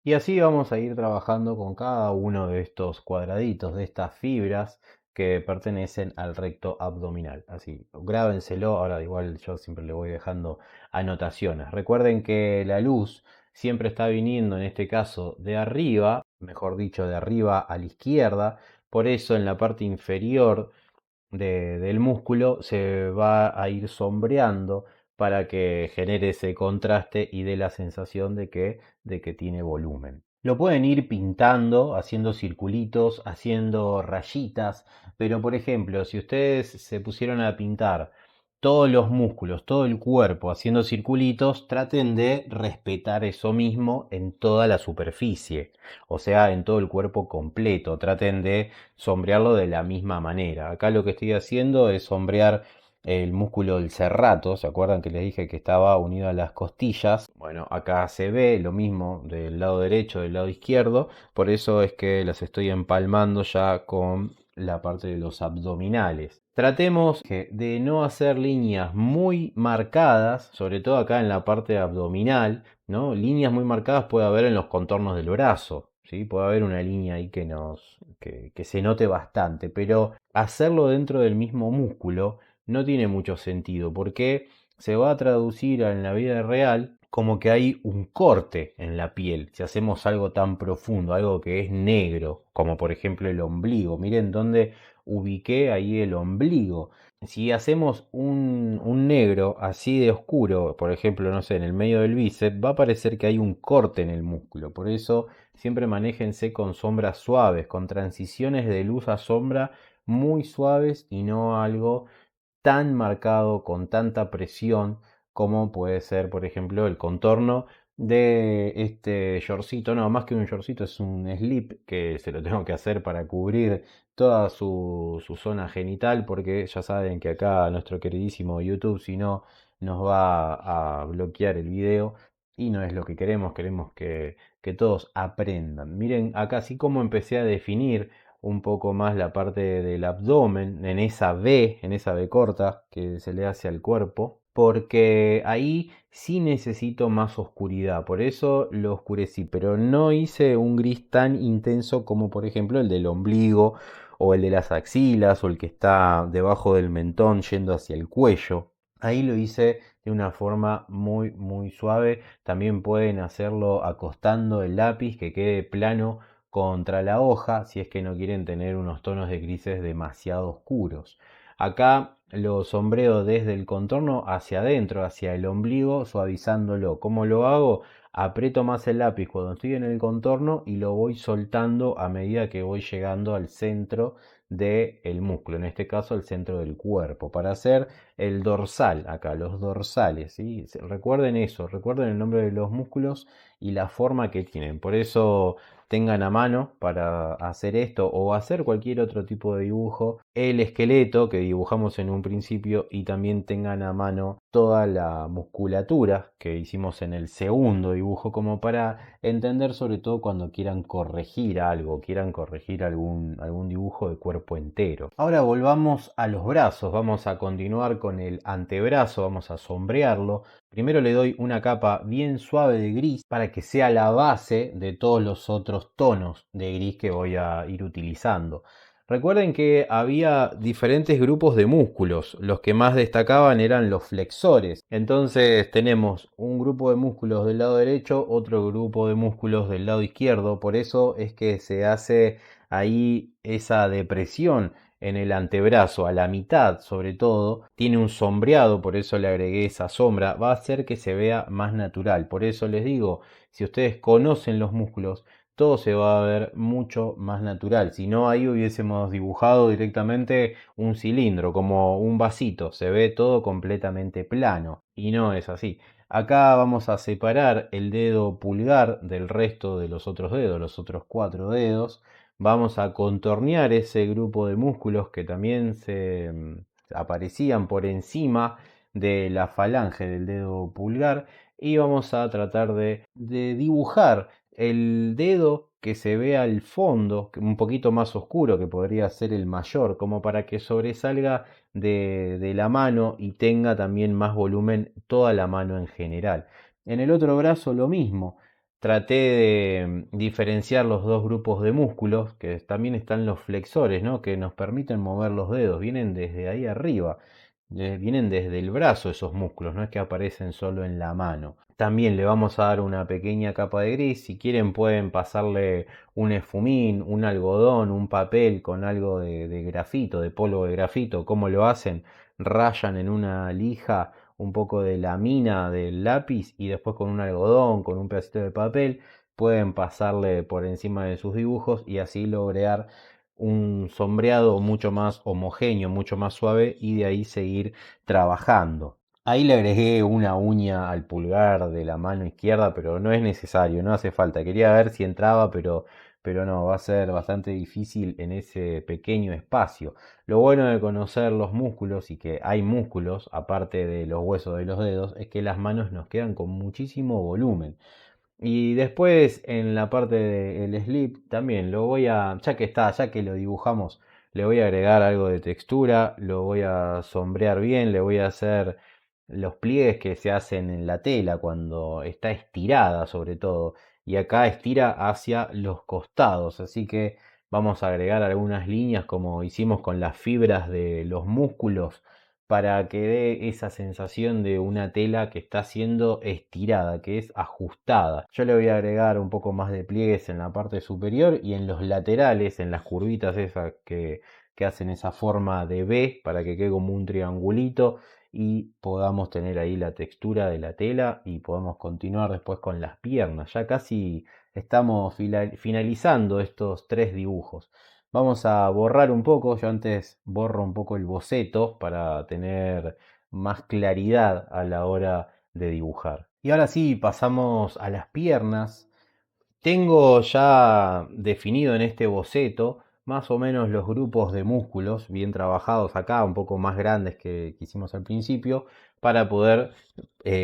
Y así vamos a ir trabajando con cada uno de estos cuadraditos, de estas fibras que pertenecen al recto abdominal. Así, grábenselo. Ahora igual yo siempre le voy dejando anotaciones. Recuerden que la luz siempre está viniendo, en este caso, de arriba, mejor dicho, de arriba a la izquierda. Por eso en la parte inferior del músculo se va a ir sombreando para que genere ese contraste y dé la sensación de que tiene volumen. Lo pueden ir pintando, haciendo circulitos, haciendo rayitas, pero por ejemplo, si ustedes se pusieron a pintar todos los músculos, todo el cuerpo haciendo circulitos, traten de respetar eso mismo en toda la superficie, o sea, en todo el cuerpo completo. Traten de sombrearlo de la misma manera. Acá lo que estoy haciendo es sombrear el músculo del serrato. ¿Se acuerdan que les dije que estaba unido a las costillas? Bueno, acá se ve lo mismo del lado derecho, del lado izquierdo. Por eso es que las estoy empalmando ya con la parte de los abdominales. Tratemos de no hacer líneas muy marcadas, sobre todo acá en la parte abdominal, ¿no? Líneas muy marcadas puede haber en los contornos del brazo, ¿sí? Puede haber una línea ahí que se note bastante, pero hacerlo dentro del mismo músculo no tiene mucho sentido, porque se va a traducir en la vida real como que hay un corte en la piel. Si hacemos algo tan profundo, algo que es negro, como por ejemplo el ombligo, miren dónde ubiqué ahí el ombligo. Si hacemos un negro así de oscuro, por ejemplo, no sé, en el medio del bíceps, va a parecer que hay un corte en el músculo. Por eso siempre manéjense con sombras suaves, con transiciones de luz a sombra muy suaves, y no algo tan marcado, con tanta presión, como puede ser, por ejemplo, el contorno de este shortcito. No, más que un shortcito, es un slip que se lo tengo que hacer para cubrir toda su zona genital, porque ya saben que acá nuestro queridísimo YouTube, si no, nos va a bloquear el video, y no es lo que queremos. Queremos que todos aprendan. Miren acá, así como empecé a definir un poco más la parte del abdomen, en esa V corta que se le hace al cuerpo, porque ahí sí necesito más oscuridad. Por eso lo oscurecí, pero no hice un gris tan intenso como por ejemplo el del ombligo, o el de las axilas, o el que está debajo del mentón yendo hacia el cuello. Ahí lo hice de una forma muy muy suave. También pueden hacerlo acostando el lápiz, que quede plano contra la hoja, si es que no quieren tener unos tonos de grises demasiado oscuros. Acá lo sombreo desde el contorno hacia adentro, hacia el ombligo, suavizándolo. ¿Cómo lo hago? Aprieto más el lápiz cuando estoy en el contorno y lo voy soltando a medida que voy llegando al centro del músculo, en este caso el centro del cuerpo, para hacer el dorsal acá, los dorsales, ¿sí? Recuerden eso, recuerden el nombre de los músculos y la forma que tienen. Por eso tengan a mano para hacer esto o hacer cualquier otro tipo de dibujo el esqueleto que dibujamos en un principio, y también tengan a mano toda la musculatura que hicimos en el segundo dibujo, como para entender, sobre todo cuando quieran corregir algo, quieran corregir algún dibujo de cuerpo entero. Ahora volvamos a los brazos, vamos a continuar con el antebrazo, vamos a sombrearlo. Primero le doy una capa bien suave de gris para que sea la base de todos los otros tonos de gris que voy a ir utilizando. Recuerden que había diferentes grupos de músculos, los que más destacaban eran los flexores. Entonces tenemos un grupo de músculos del lado derecho, otro grupo de músculos del lado izquierdo, por eso es que se hace ahí esa depresión en el antebrazo, a la mitad sobre todo, tiene un sombreado, por eso le agregué esa sombra, va a hacer que se vea más natural. Por eso les digo, si ustedes conocen los músculos, todo se va a ver mucho más natural. Si no, ahí hubiésemos dibujado directamente un cilindro, como un vasito, se ve todo completamente plano, y no es así. Acá vamos a separar el dedo pulgar del resto de los otros dedos, los otros 4 dedos. Vamos a contornear ese grupo de músculos que también se aparecían por encima de la falange del dedo pulgar, y vamos a tratar de dibujar el dedo que se ve al fondo, un poquito más oscuro, que podría ser el mayor, como para que sobresalga de la mano y tenga también más volumen toda la mano en general. En el otro brazo lo mismo. Traté de diferenciar los dos grupos de músculos, que también están los flexores, ¿no? Que nos permiten mover los dedos, vienen desde ahí arriba, vienen desde el brazo esos músculos, no es que aparecen solo en la mano. También le vamos a dar una pequeña capa de gris, si quieren pueden pasarle un esfumín, un algodón, un papel con algo de grafito, de polvo de grafito. ¿Cómo lo hacen? Rayan en una lija un poco de la mina del lápiz y después con un algodón, con un pedacito de papel, pueden pasarle por encima de sus dibujos y así lograr un sombreado mucho más homogéneo, mucho más suave, y de ahí seguir trabajando. Ahí le agregué una uña al pulgar de la mano izquierda, pero no es necesario, no hace falta. Quería ver si entraba, pero no, va a ser bastante difícil en ese pequeño espacio. Lo bueno de conocer los músculos, y que hay músculos aparte de los huesos de los dedos, es que las manos nos quedan con muchísimo volumen. Y después en la parte del slip también lo voy a, ya que está, ya que lo dibujamos, le voy a agregar algo de textura, lo voy a sombrear bien, le voy a hacer los pliegues que se hacen en la tela cuando está estirada sobre todo, y acá estira hacia los costados, así que vamos a agregar algunas líneas como hicimos con las fibras de los músculos, para que dé esa sensación de una tela que está siendo estirada, que es ajustada. Yo le voy a agregar un poco más de pliegues en la parte superior y en los laterales, en las curvitas esas que hacen esa forma de V, para que quede como un triangulito y podamos tener ahí la textura de la tela, y podemos continuar después con las piernas. Ya casi estamos finalizando estos 3 dibujos. Vamos a borrar un poco, yo antes borro un poco el boceto para tener más claridad a la hora de dibujar. Y ahora sí, pasamos a las piernas. Tengo ya definido en este boceto más o menos los grupos de músculos bien trabajados acá, un poco más grandes que hicimos al principio, para poder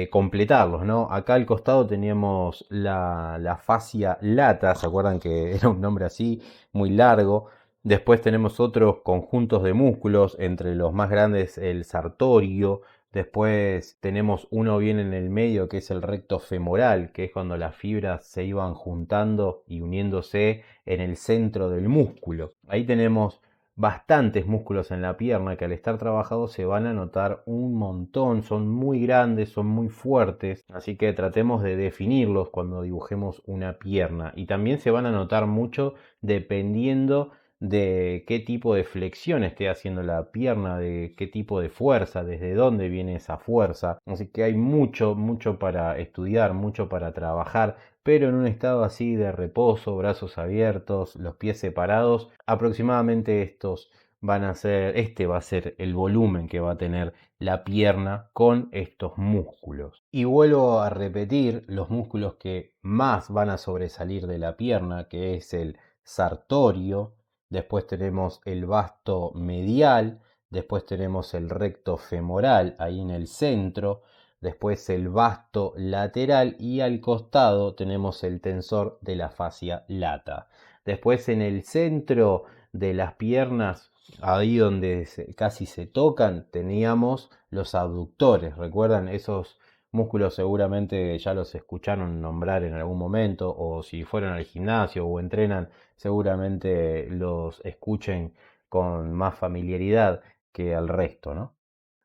completarlos, ¿no? Acá al costado teníamos la fascia lata, ¿se acuerdan que era un nombre así, muy largo? Después tenemos otros conjuntos de músculos, entre los más grandes el sartorio. Después tenemos uno bien en el medio, que es el recto femoral, que es cuando las fibras se iban juntando y uniéndose en el centro del músculo. Ahí tenemos bastantes músculos en la pierna que al estar trabajados se van a notar un montón, son muy grandes, son muy fuertes, así que tratemos de definirlos cuando dibujemos una pierna, y también se van a notar mucho dependiendo de qué tipo de flexión esté haciendo la pierna, de qué tipo de fuerza, desde dónde viene esa fuerza. Así que hay mucho para estudiar, mucho para trabajar pero en un estado así de reposo, brazos abiertos, los pies separados. Aproximadamente este va a ser el volumen que va a tener la pierna con estos músculos. Y vuelvo a repetir los músculos que más van a sobresalir de la pierna, que es el sartorio, después tenemos el vasto medial, después tenemos el recto femoral ahí en el centro, después el vasto lateral y al costado tenemos el tensor de la fascia lata. Después en el centro de las piernas, ahí donde casi se tocan, teníamos los abductores. ¿Recuerdan? Esos músculos seguramente ya los escucharon nombrar en algún momento, o si fueron al gimnasio o entrenan, seguramente los escuchen con más familiaridad que al resto, ¿no?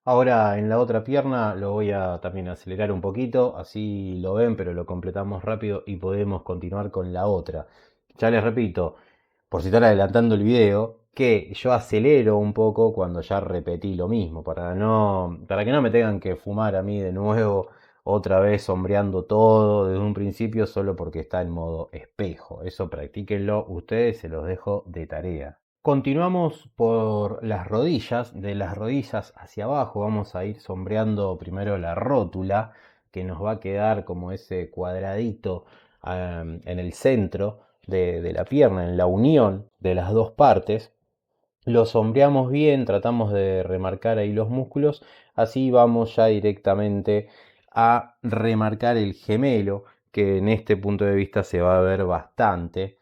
Ahora en la otra pierna lo voy a también acelerar un poquito, así lo ven, pero lo completamos rápido y podemos continuar con la otra. Ya les repito, por si están adelantando el video, que yo acelero un poco cuando ya repetí lo mismo, para que no me tengan que fumar a mí de nuevo otra vez sombreando todo desde un principio solo porque está en modo espejo. Eso practíquenlo ustedes, se los dejo de tarea. Continuamos por las rodillas, de las rodillas hacia abajo vamos a ir sombreando primero la rótula, que nos va a quedar como ese cuadradito en el centro de la pierna, en la unión de las dos partes. Lo sombreamos bien, tratamos de remarcar ahí los músculos, así vamos ya directamente a remarcar el gemelo, que en este punto de vista se va a ver bastante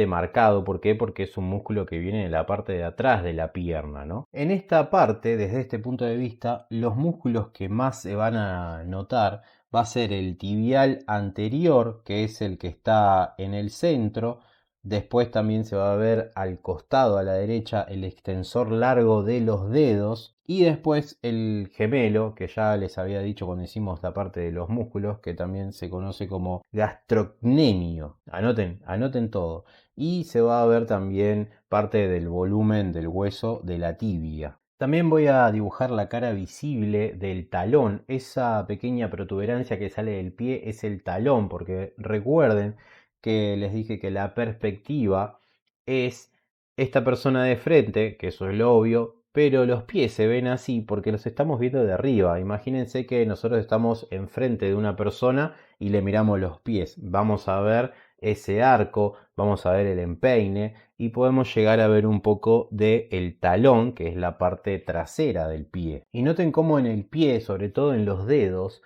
marcado. ¿Por qué? Porque es un músculo que viene en la parte de atrás de la pierna, ¿no? En esta parte, desde este punto de vista, los músculos que más se van a notar va a ser el tibial anterior, que es el que está en el centro. Después también se va a ver al costado, a la derecha, el extensor largo de los dedos. Y después el gemelo, que ya les había dicho cuando hicimos la parte de los músculos, que también se conoce como gastrocnemio. Anoten todo. Y se va a ver también parte del volumen del hueso de la tibia. También voy a dibujar la cara visible del talón. Esa pequeña protuberancia que sale del pie es el talón, porque recuerden que les dije que la perspectiva es esta persona de frente, que eso es lo obvio, pero los pies se ven así porque los estamos viendo de arriba. Imagínense que nosotros estamos enfrente de una persona y le miramos los pies. Vamos a ver ese arco, vamos a ver el empeine y podemos llegar a ver un poco de el talón, que es la parte trasera del pie. Y noten cómo en el pie, sobre todo en los dedos,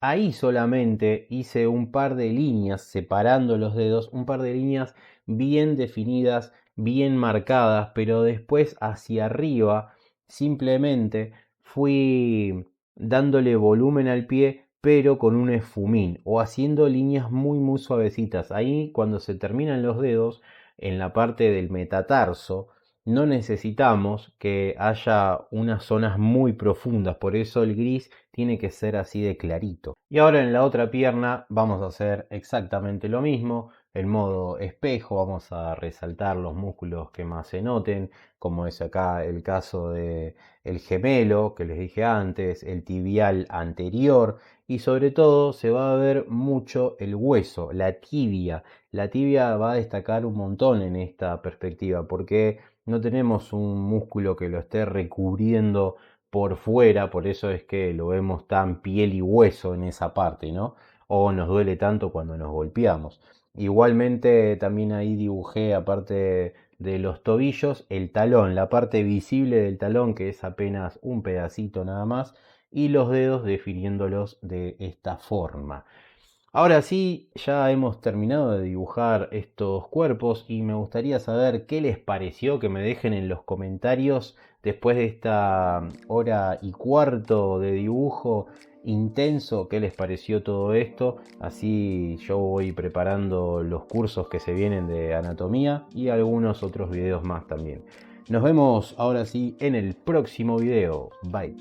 ahí solamente hice un par de líneas separando los dedos, un par de líneas bien definidas, bien marcadas, pero después hacia arriba simplemente fui dándole volumen al pie, pero con un esfumín o haciendo líneas muy suavecitas. Ahí cuando se terminan los dedos, en la parte del metatarso, no necesitamos que haya unas zonas muy profundas, por eso el gris tiene que ser así de clarito. Y ahora en la otra pierna vamos a hacer exactamente lo mismo. En modo espejo vamos a resaltar los músculos que más se noten, como es acá el caso de el gemelo que les dije antes, el tibial anterior, y sobre todo se va a ver mucho el hueso, la tibia. La tibia va a destacar un montón en esta perspectiva porque no tenemos un músculo que lo esté recubriendo por fuera, por eso es que lo vemos tan piel y hueso en esa parte, ¿no? O nos duele tanto cuando nos golpeamos. Igualmente también ahí dibujé, aparte de los tobillos, el talón, la parte visible del talón, que es apenas un pedacito nada más, y los dedos definiéndolos de esta forma. Ahora sí, ya hemos terminado de dibujar estos cuerpos y me gustaría saber qué les pareció, que me dejen en los comentarios después de esta hora y cuarto de dibujo intenso, qué les pareció todo esto. Así yo voy preparando los cursos que se vienen de anatomía y algunos otros videos más también. Nos vemos ahora sí en el próximo video. Bye.